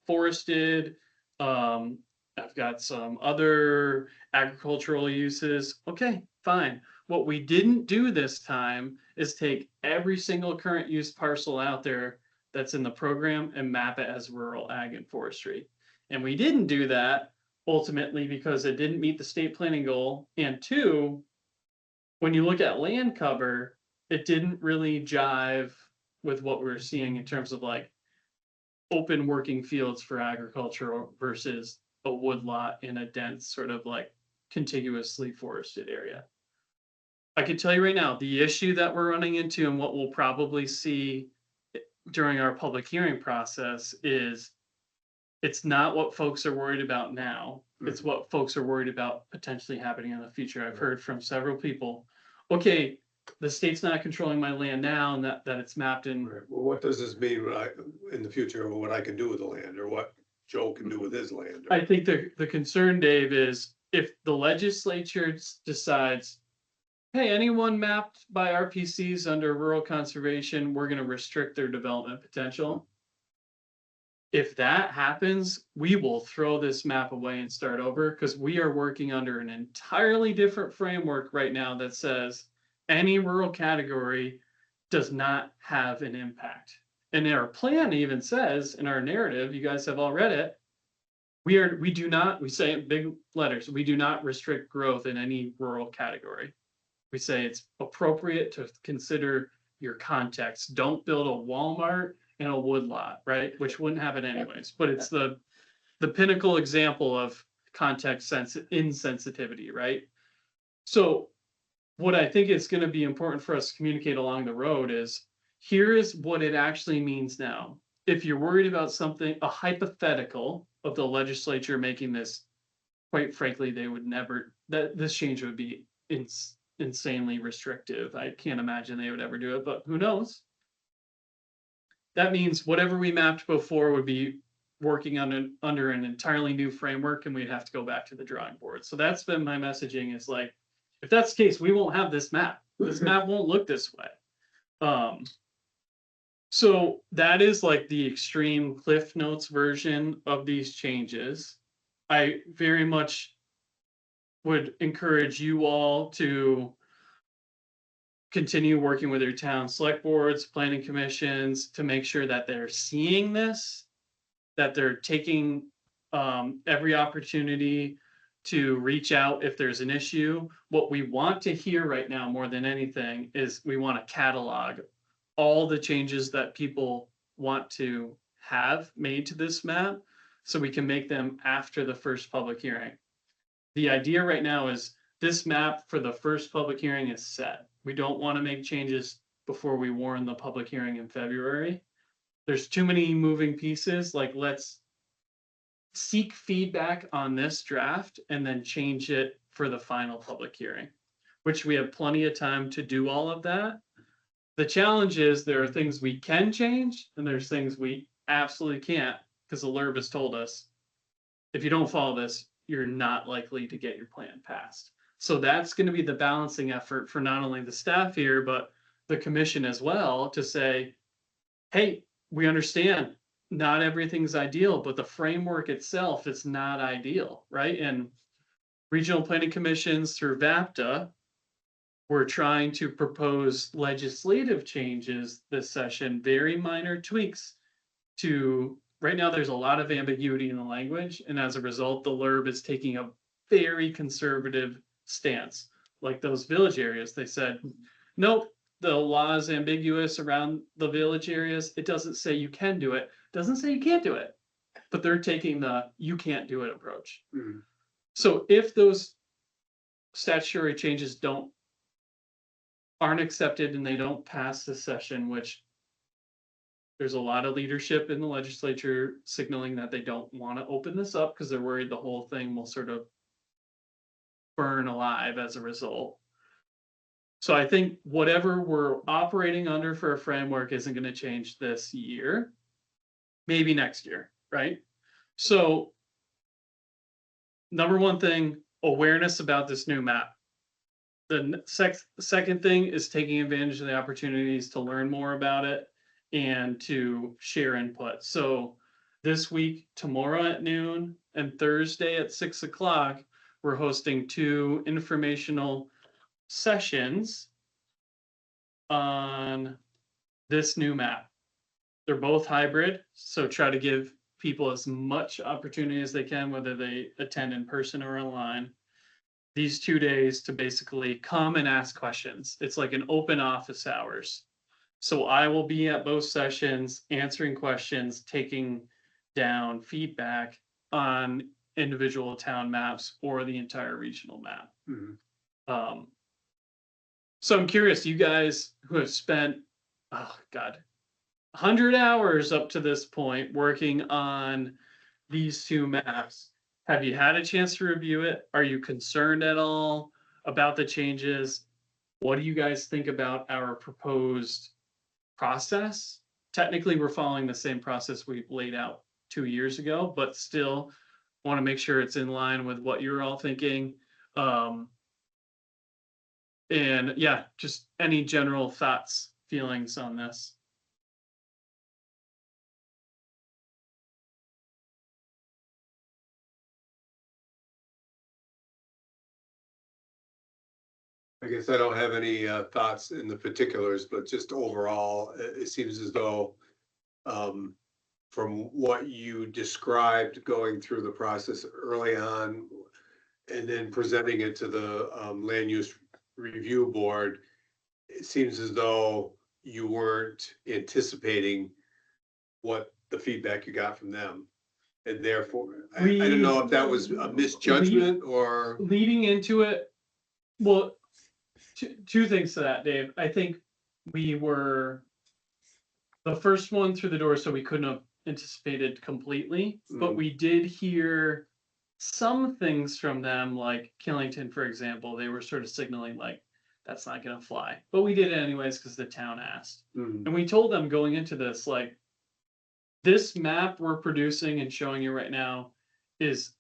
C: forested. I've got some other agricultural uses. Okay, fine. What we didn't do this time is take every single current use parcel out there that's in the program and map it as rural ag and forestry. And we didn't do that ultimately because it didn't meet the state planning goal. And 2, when you look at land cover, it didn't really jive with what we were seeing in terms of like open working fields for agriculture versus a woodlot in a dense sort of like contiguously forested area. I can tell you right now, the issue that we're running into and what we'll probably see during our public hearing process is it's not what folks are worried about now. It's what folks are worried about potentially happening in the future. I've heard from several people, okay, the state's not controlling my land now and that it's mapped in.
D: Right. Well, what does this mean in the future, or what I can do with the land, or what Joe can do with his land?
C: I think the concern, Dave, is if the legislature decides, hey, anyone mapped by RPCs under rural conservation, we're going to restrict their development potential. If that happens, we will throw this map away and start over because we are working under an entirely different framework right now that says any rural category does not have an impact. And our plan even says in our narrative, you guys have all read it, we say in big letters, we do not restrict growth in any rural category. We say it's appropriate to consider your context. Don't build a Walmart in a woodlot, right? Which wouldn't happen anyways, but it's the pinnacle example of context insensitivity, right? So what I think is going to be important for us to communicate along the road is here is what it actually means now. If you're worried about something, a hypothetical of the legislature making this, quite frankly, they would never, this change would be insanely restrictive. I can't imagine they would ever do it, but who knows? That means whatever we mapped before would be working under an entirely new framework, and we'd have to go back to the drawing board. So that's been my messaging, is like, if that's the case, we won't have this map. This map won't look this way. So that is like the extreme Cliff Notes version of these changes. I very much would encourage you all to continue working with your town select boards, planning commissions to make sure that they're seeing this, that they're taking every opportunity to reach out if there's an issue. What we want to hear right now more than anything is we want to catalog all the changes that people want to have made to this map so we can make them after the first public hearing. The idea right now is this map for the first public hearing is set. We don't want to make changes before we warn the public hearing in February. There's too many moving pieces. Like, let's seek feedback on this draft and then change it for the final public hearing, which we have plenty of time to do all of that. The challenge is there are things we can change and there's things we absolutely can't, because the LRB has told us, if you don't follow this, you're not likely to get your plan passed. So that's going to be the balancing effort for not only the staff here, but the commission as well, to say, hey, we understand not everything's ideal, but the framework itself is not ideal, right? And regional planning commissions through VAPTA, we're trying to propose legislative changes this session, very minor tweaks to, right now there's a lot of ambiguity in the language, and as a result, the LRB is taking a very conservative stance. Like those village areas, they said, nope, the law is ambiguous around the village areas. It doesn't say you can do it, doesn't say you can't do it, but they're taking the you can't do it approach.
D: Mhm.
C: So if those statutory changes aren't accepted and they don't pass this session, which there's a lot of leadership in the legislature signaling that they don't want to open this up because they're worried the whole thing will sort of burn alive as a result. So I think whatever we're operating under for a framework isn't going to change this year, maybe next year, right? So number one thing, awareness about this new map. The second thing is taking advantage of the opportunities to learn more about it and to share input. So this week, tomorrow at noon and Thursday at 6 o'clock, we're hosting 2 informational sessions on this new map. They're both hybrid, so try to give people as much opportunity as they can, whether they attend in person or online, these 2 days to basically come and ask questions. It's like an open office hours. So I will be at both sessions answering questions, taking down feedback on individual town maps or the entire regional map.
D: Mhm.
C: So I'm curious, you guys who have spent, oh God, 100 hours up to this point working on these 2 maps, have you had a chance to review it? Are you concerned at all about the changes? What do you guys think about our proposed process? Technically, we're following the same process we laid out 2 years ago, but still want to make sure it's in line with what you're all thinking. And yeah, just any general thoughts, feelings on this?
D: I guess I don't have any thoughts in the particulars, but just overall, it seems as though from what you described going through the process early on and then presenting it to the land use review board, it seems as though you weren't anticipating what the feedback you got from them. And therefore, I don't know if that was a misjudgment or.
C: Leading into it, well, two things to that, Dave. I think we were the first one through the door, so we couldn't have anticipated completely, but we did hear some things from them, like Killington, for example. They were sort of signaling like, that's not going to fly, but we did it anyways because the town asked. And we told them going into this, like, this map we're producing and showing you right now is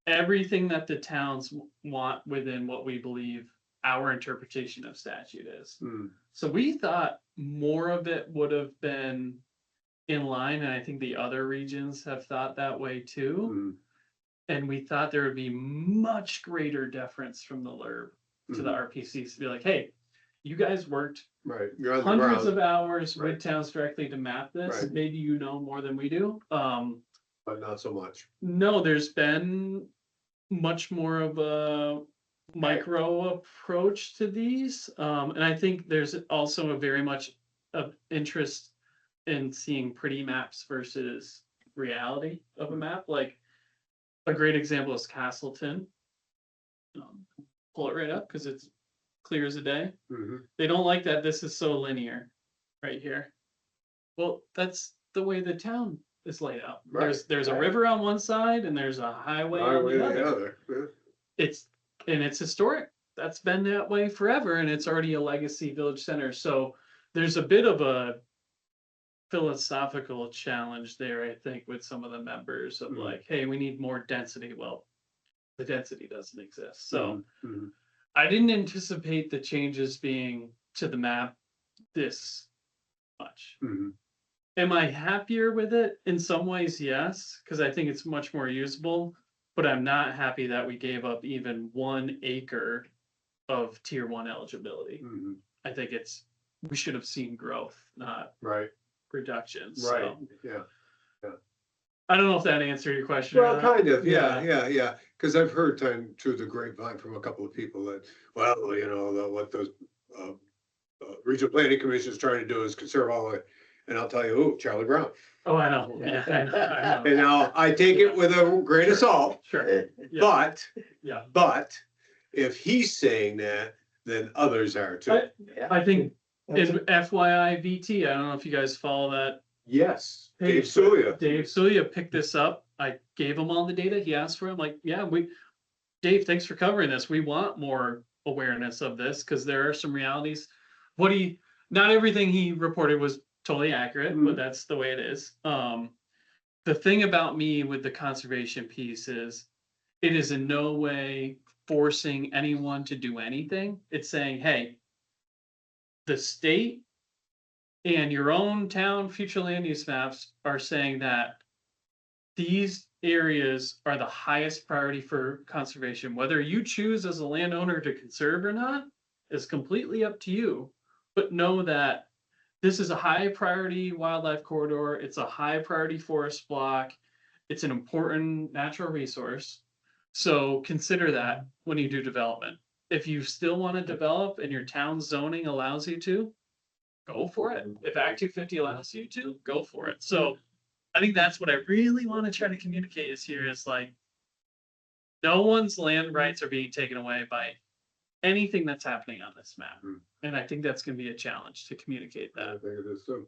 C: everything that the towns want within what we believe our interpretation of statute is. So we thought more of it would have been in line, and I think the other regions have thought that way too. And we thought there would be much greater deference from the LRB to the RPCs to be like, hey, you guys worked
D: Right, you're on the
C: hundreds
D: ground,
C: of hours
D: Right.
C: with towns directly to map this.
D: Right.
C: Maybe you know more than we do.
D: but not so much.
C: No, there's been much more of a micro approach to these. And I think there's also a very much of interest in seeing pretty maps versus reality of a map. Like a great example is Castleton. Pull it right up because it's clear as a day. They don't like that this is so linear right here. Well, that's the way the town is laid out.
D: Right.
C: There's a river on one side and there's a highway on the other. It's historic. That's been that way forever, and it's already a legacy village center. So there's a bit of a philosophical challenge there, I think, with some of the members of like, hey, we need more density. Well, the density doesn't exist. So I didn't anticipate the changes being to the map this much.
D: Mhm.
C: Am I happier with it? In some ways, yes, because I think it's much more usable. But I'm not happy that we gave up even 1 acre of tier 1 eligibility.
D: Mhm.
C: I think we should have seen growth, not
D: Right,
C: reductions.
D: right,
C: So
D: yeah.
C: I don't know if that answered your question. or
D: Well,
C: not.
D: kind of, yeah, because I've heard time through the grapevine from a couple of people that, well, what those regional planning commission is trying to do is conserve all the, and I'll tell you who, Charlie Brown.
C: Oh, I know. Yeah, I know. I know.
D: And now I take it with a grain of salt,
C: Sure. Yeah.
D: but, but if he's saying that, then others are too.
C: I think
E: That's
C: in
E: a-
C: FYI VT, I don't know if you guys follow that.
D: Yes, Dave
C: page,
D: Suya.
C: Dave Suya picked this up. I gave him all the data. He asked for it. I'm like, yeah, Dave, thanks for covering this. We want more awareness of this because there are some realities. Not everything he reported was totally accurate, but that's the way it is. The thing about me with the conservation piece is it is in no way forcing anyone to do anything. It's saying, hey, the state and your own town future land use maps are saying that these areas are the highest priority for conservation. Whether you choose as a landowner to conserve or not is completely up to you. But know that this is a high priority wildlife corridor. It's a high priority forest block. It's an important natural resource. So consider that when you do development. If you still want to develop and your town zoning allows you to, go for it. If Act 250 allows you to, go for it. So I think that's what I really want to try to communicate is here is like, no one's land rights are being taken away by anything that's happening on this map. And I think that's going to be a challenge to communicate
D: I
C: that.
D: think it is too.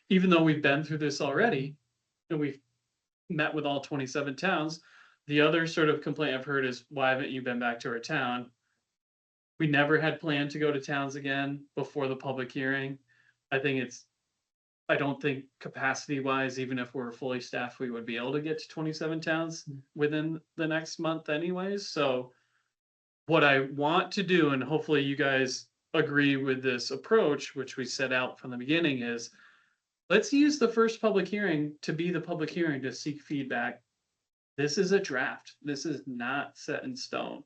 C: Even though we've been through this already and we've met with all 27 towns, the other sort of complaint I've heard is, why haven't you been back to our town? We never had planned to go to towns again before the public hearing. I don't think capacity wise, even if we're fully staffed, we would be able to get to 27 towns within the next month anyways. So what I want to do, and hopefully you guys agree with this approach, which we set out from the beginning, is let's use the first public hearing to be the public hearing to seek feedback. This is a draft. This is not set in stone.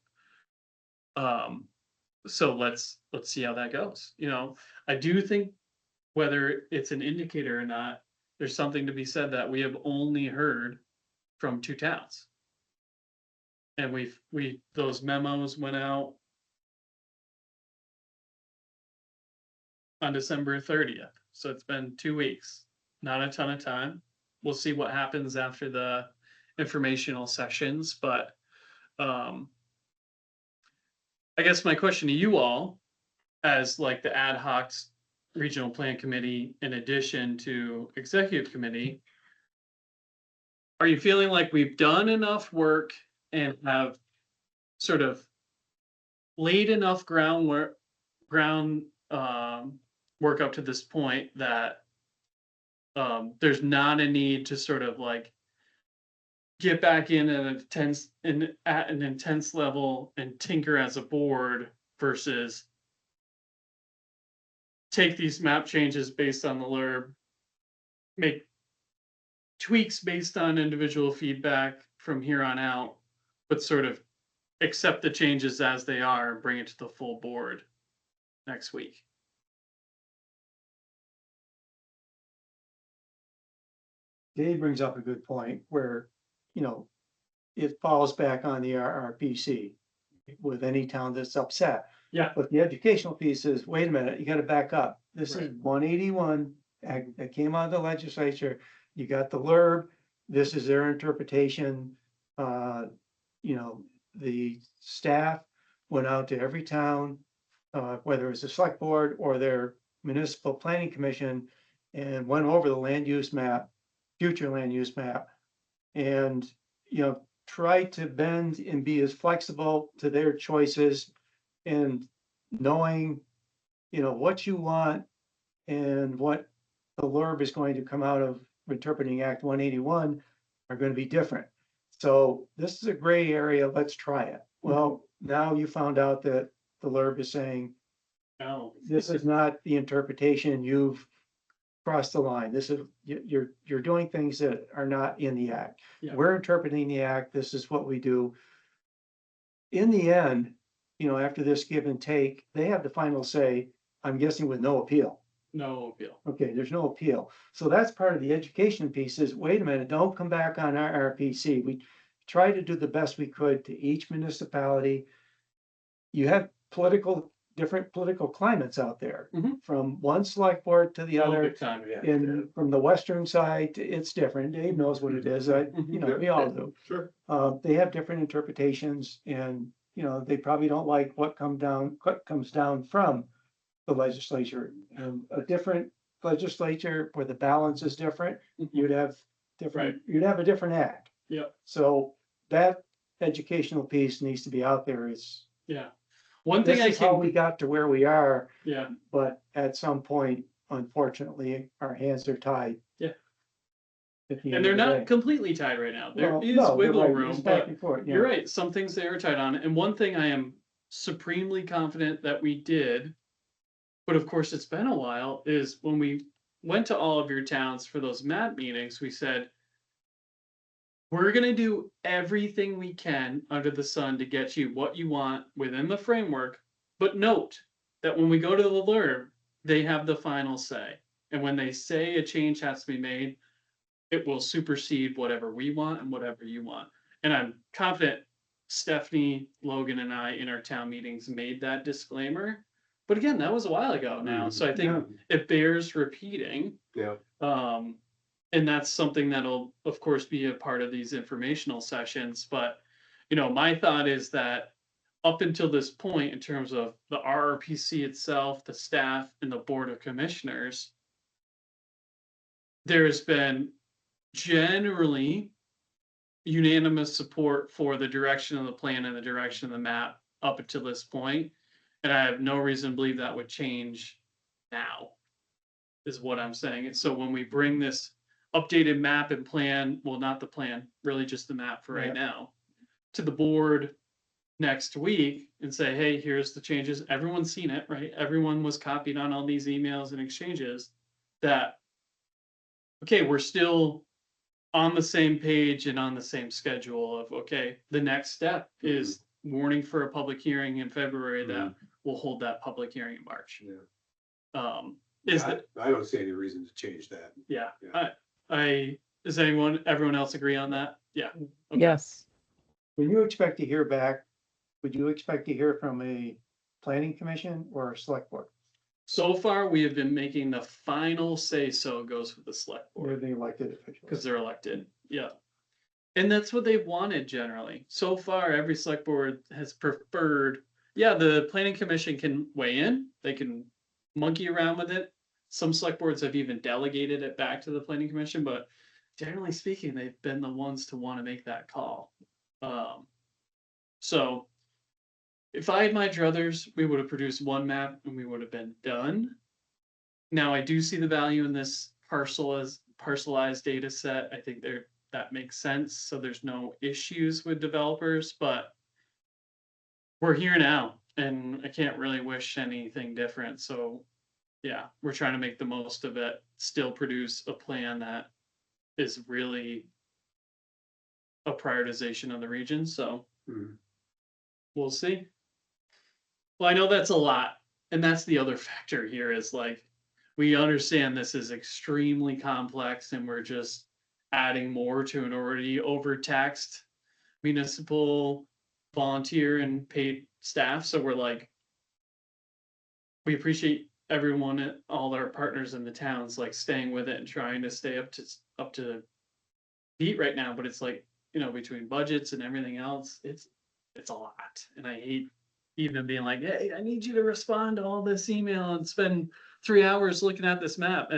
C: So let's see how that goes. I do think whether it's an indicator or not, there's something to be said that we have only heard from 2 towns. And those memos went out on December 30th. So it's been 2 weeks, not a ton of time. We'll see what happens after the informational sessions, but I guess my question to you all, as like the ad hoc regional plan committee, in addition to executive committee, are you feeling like we've done enough work and have sort of laid enough groundwork up to this point that there's not a need to sort of like get back in at an intense level and tinker as a board versus take these map changes based on the LRRB, make tweaks based on individual feedback from here on out, but sort of accept the changes as they are and bring it to the full board next week.
E: Dave brings up a good point where, it falls back on the RRPC with any town that's upset.
C: Yeah.
E: But the educational piece is, wait a minute, you gotta back up. This is
C: Right.
E: 181 that came out of the legislature. You got the LRRB, this is their interpretation. The staff went out to every town, whether it's the select board or their municipal planning commission, and went over the land use map, future land use map. And, try to bend and be as flexible to their choices and knowing, what you want and what the LRRB is going to come out of interpreting Act 181 are going to be different. So this is a gray area. Let's try it. Well, now you found out that the LRB is saying,
C: No.
E: this is not the interpretation, you've crossed the line. This is, you're doing things that are not in the act.
C: Yeah.
E: We're interpreting the act, this is what we do. In the end, you know, after this give and take, they have the final say, I'm guessing with no appeal.
C: No appeal.
E: Okay, there's no appeal. So that's part of the education piece is, wait a minute, don't come back on RRPC. We try to do the best we could to each municipality. You have different political climates out there,
C: Mhm.
E: from one select board to the
C: Oh,
E: other.
C: big time, yeah.
E: From the western side, it's different. Dave knows what it is. You know, we all do.
D: Sure.
E: They have different interpretations and, you know, they probably don't like what comes down from the legislature. And a different legislature where the balance is different, you'd have you'd have a different act.
C: Yep.
E: So that educational piece needs to be out there. It's,
C: Yeah. One thing
E: this
C: I
E: is how
C: can,
E: we got to where we are,
C: yeah,
E: but at some point, unfortunately, our hands are tied.
C: Yeah.
E: At the
C: and
E: end
C: they're
E: of the
C: not
E: day.
C: completely tied right now. There
E: Well,
C: is
E: no, you're
C: wiggle
E: right.
C: room,
E: It's back
C: but
E: and forth, yeah.
C: you're right. Some things they are tied on. And one thing I am supremely confident that we did, but of course it's been a while, is when we went to all of your towns for those MAP meetings, we said, we're going to do everything we can under the sun to get you what you want within the framework. But note that when we go to the LRB, they have the final say. And when they say a change has to be made, it will supersede whatever we want and whatever you want. And I'm confident Stephanie, Logan, and I in our town meetings made that disclaimer. But again, that was a while ago now. So I think it bears repeating.
D: Yeah.
C: And that's something that'll, of course, be a part of these informational sessions. But, you know, my thought is that up until this point, in terms of the RRPC itself, the staff, and the Board of Commissioners, there's been generally unanimous support for the direction of the plan and the direction of the map up until this point. And I have no reason to believe that would change now, is what I'm saying. And so when we bring this updated map and plan, well, not the plan, really just the map for right now, to the board next week and say, hey, here's the changes. Everyone's seen it, right? Everyone was copied on all these emails and exchanges that, okay, we're still on the same page and on the same schedule of, okay, the next step is warning for a public hearing in February that we'll hold that public hearing in March.
D: Yeah.
C: Is
D: I
C: that,
D: I don't see any reason to change that.
C: yeah,
D: Yeah.
C: does everyone else agree on that? Yeah. Okay.
B: Yes.
E: When you expect to hear back, would you expect to hear from a planning commission or a select board?
C: So far, we have been making the final say-so goes with the select
E: They're
C: board
E: the elected officials.
C: because they're elected. Yeah. And that's what they've wanted generally. So far, every select board has preferred, yeah, the planning commission can weigh in, they can monkey around with it. Some select boards have even delegated it back to the planning commission, but generally speaking, they've been the ones to want to make that call. So if I had my druthers, we would have produced one map and we would have been done. Now, I do see the value in this parcelized data set. I think that makes sense. So there's no issues with developers, but we're here now and I can't really wish anything different. So yeah, we're trying to make the most of it, still produce a plan that is really a prioritization of the region. So we'll see. Well, I know that's a lot. And that's the other factor here is like, we understand this is extremely complex and we're just adding more to an already overtaxed municipal volunteer and paid staff. So we're like, we appreciate everyone, all our partners in the towns, like staying with it and trying to stay up to beat right now. But it's like, you know, between budgets and everything else, it's a lot. And I hate even being like, hey, I need you to respond to all this email and spend 3 hours looking at this map.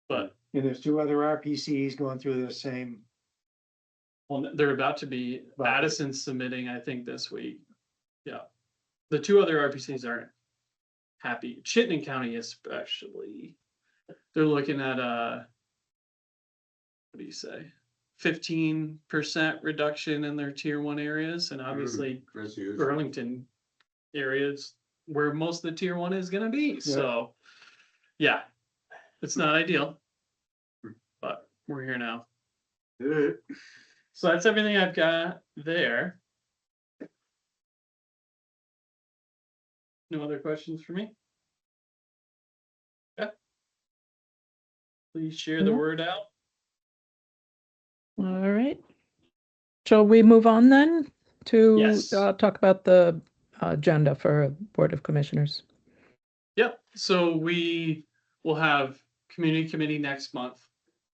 C: But
E: And there's 2 other RPCs going through the same.
C: well, they're about to be
E: Right.
C: Addison's submitting, I think, this week. Yeah. The 2 other RPCs aren't happy. Chittenden County especially. They're looking at what do you say? 15% reduction in their tier 1 areas. And obviously
D: That's huge.
C: Burlington areas where most of the tier 1 is gonna be, so. Yeah, it's not ideal. But we're here now. So that's everything I've got there. No other questions for me? Yeah. Please share the
B: No.
C: word out.
B: All right. Shall we move on then to
C: Yes.
B: talk about the agenda for Board of Commissioners?
C: Yep, so we will have community committee next month.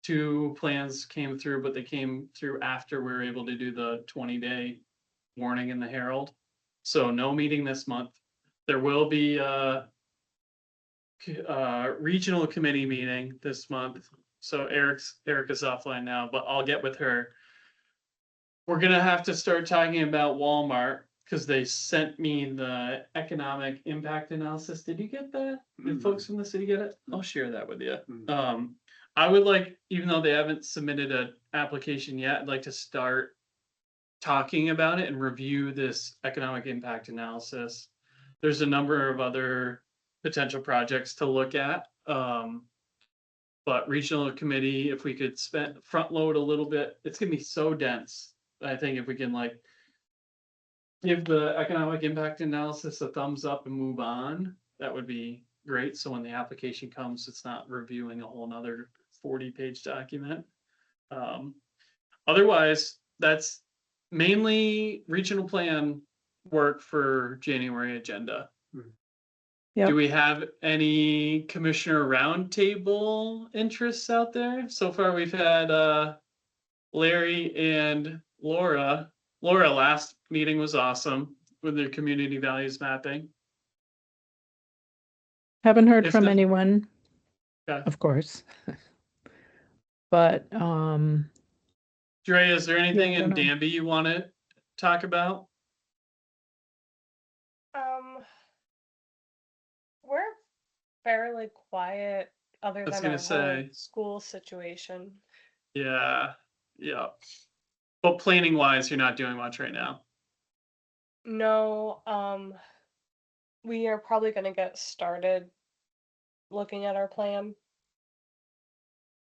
C: 2 plans came through, but they came through after we were able to do the 20-day warning in the Herald. So no meeting this month. There will be a regional committee meeting this month. So Erica's offline now, but I'll get with her. We're gonna have to start talking about Walmart because they sent me the economic impact analysis. Did you get that? Did folks from the city get it? I'll share that with you. I would like, even though they haven't submitted an application yet, I'd like to start talking about it and review this economic impact analysis. There's a number of other potential projects to look at. But regional committee, if we could front load a little bit, it's gonna be so dense. I think if we can like give the economic impact analysis a thumbs up and move on, that would be great. So when the application comes, it's not reviewing a whole nother 40-page document. Otherwise, that's mainly regional plan work for January agenda.
B: Yep.
C: Do we have any commissioner roundtable interests out there? So far, we've had Larry and Laura. Laura, last meeting was awesome with their community values mapping.
B: Haven't heard
C: If
B: from
C: not-
B: anyone,
C: Okay.
B: of course. But
C: Dre, is there anything
B: Yeah, I
C: in
B: don't know.
C: Danby you want to talk about?
F: We're fairly quiet other
C: I was
F: than
C: gonna
F: our
C: say.
F: whole school situation.
C: Yeah, yeah. But planning wise, you're not doing much right now.
F: No, we are probably gonna get started looking at our plan.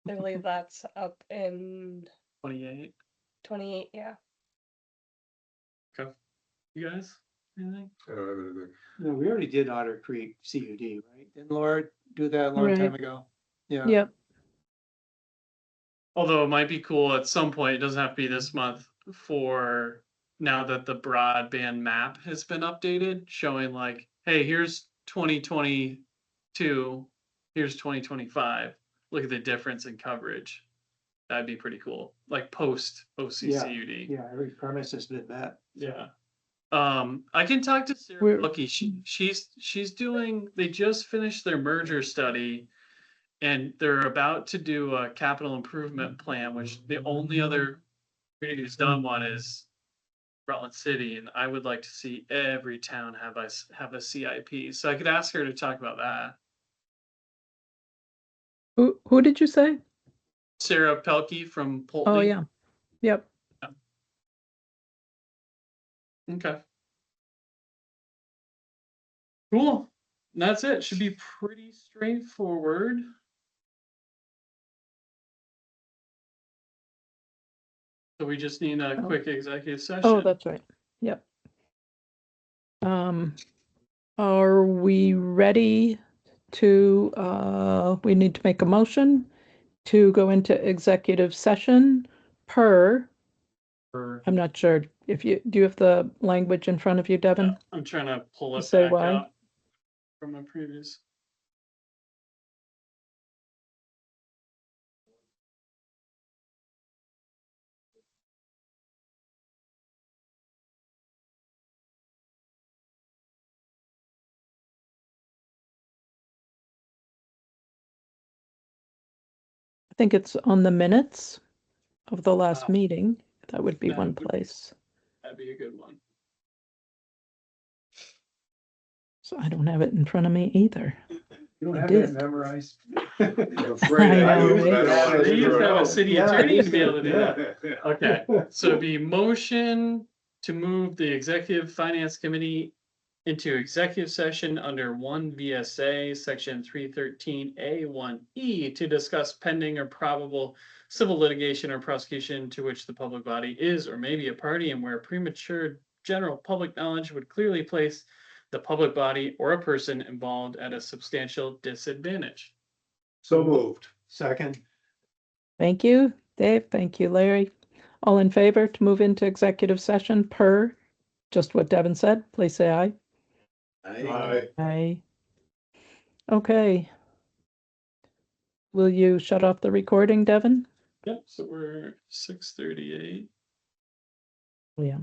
F: I believe that's up in
C: 28.
F: 28, yeah.
C: You guys? Anything?
E: No, we already did Otter Creek CUD, right? Didn't Laura do that a long time
B: Right.
E: ago? Yeah.
B: yep,
C: Although it might be cool at some point, it doesn't have to be this month, for now that the broadband map has been updated, showing like, hey, here's 2022, here's 2025. Look at the difference in coverage. That'd be pretty cool. Like post OCCUD.
E: Yeah, every premises did that.
C: Yeah. I can talk to Sarah
B: We're-
C: Bucky. She's doing, they just finished their merger study. And they're about to do a capital improvement plan, which the only other community who's done one is Rutland City, and I would like to see every town have a CIP. So I could ask her to talk about that.
B: who did you say?
C: Sarah Pelkey from Pulte.
B: Oh, yeah, yep.
C: Okay. Cool. And that's it. Should be pretty straightforward. So we just need a quick executive session.
B: Oh, that's right, yep. Are we ready to, we need to make a motion to go into executive session per, I'm not sure if do you have the language in front of you, Devin?
C: I'm trying to pull it
B: Say
C: back
B: why.
C: up from a previous.
B: I think it's on the minutes of the last
C: Oh.
B: meeting. That would be
C: That
B: one
C: would-
B: place.
C: That'd be a good one.
B: So I don't have it in front of me either.
E: You don't
B: I
E: have
B: did.
E: that memorized?
D: I'm afraid
B: I
D: I
B: know,
D: do, but I don't
E: right?
D: want
C: They
D: to
C: used
D: screw
C: to
D: it
C: have a
D: up.
C: city
E: Yeah,
C: attorney
E: I
C: to be able to do
E: used
C: that. Okay, so it'd be motion to move the executive finance committee into executive session under 1 VSA, section 313A1E to discuss pending or probable civil litigation or prosecution to which the public body is or may be a party and where premature general public knowledge would clearly place the public body or a person involved at a substantial disadvantage.
D: So moved.
E: Second,
B: Thank you, Dave. Thank you, Larry. All in favor to move into executive session per just what Devin said, please say aye.
D: Aye.
B: Aye. Okay. Will you shut off the recording, Devin?
C: Yep, so we're 6:38.
B: Yeah.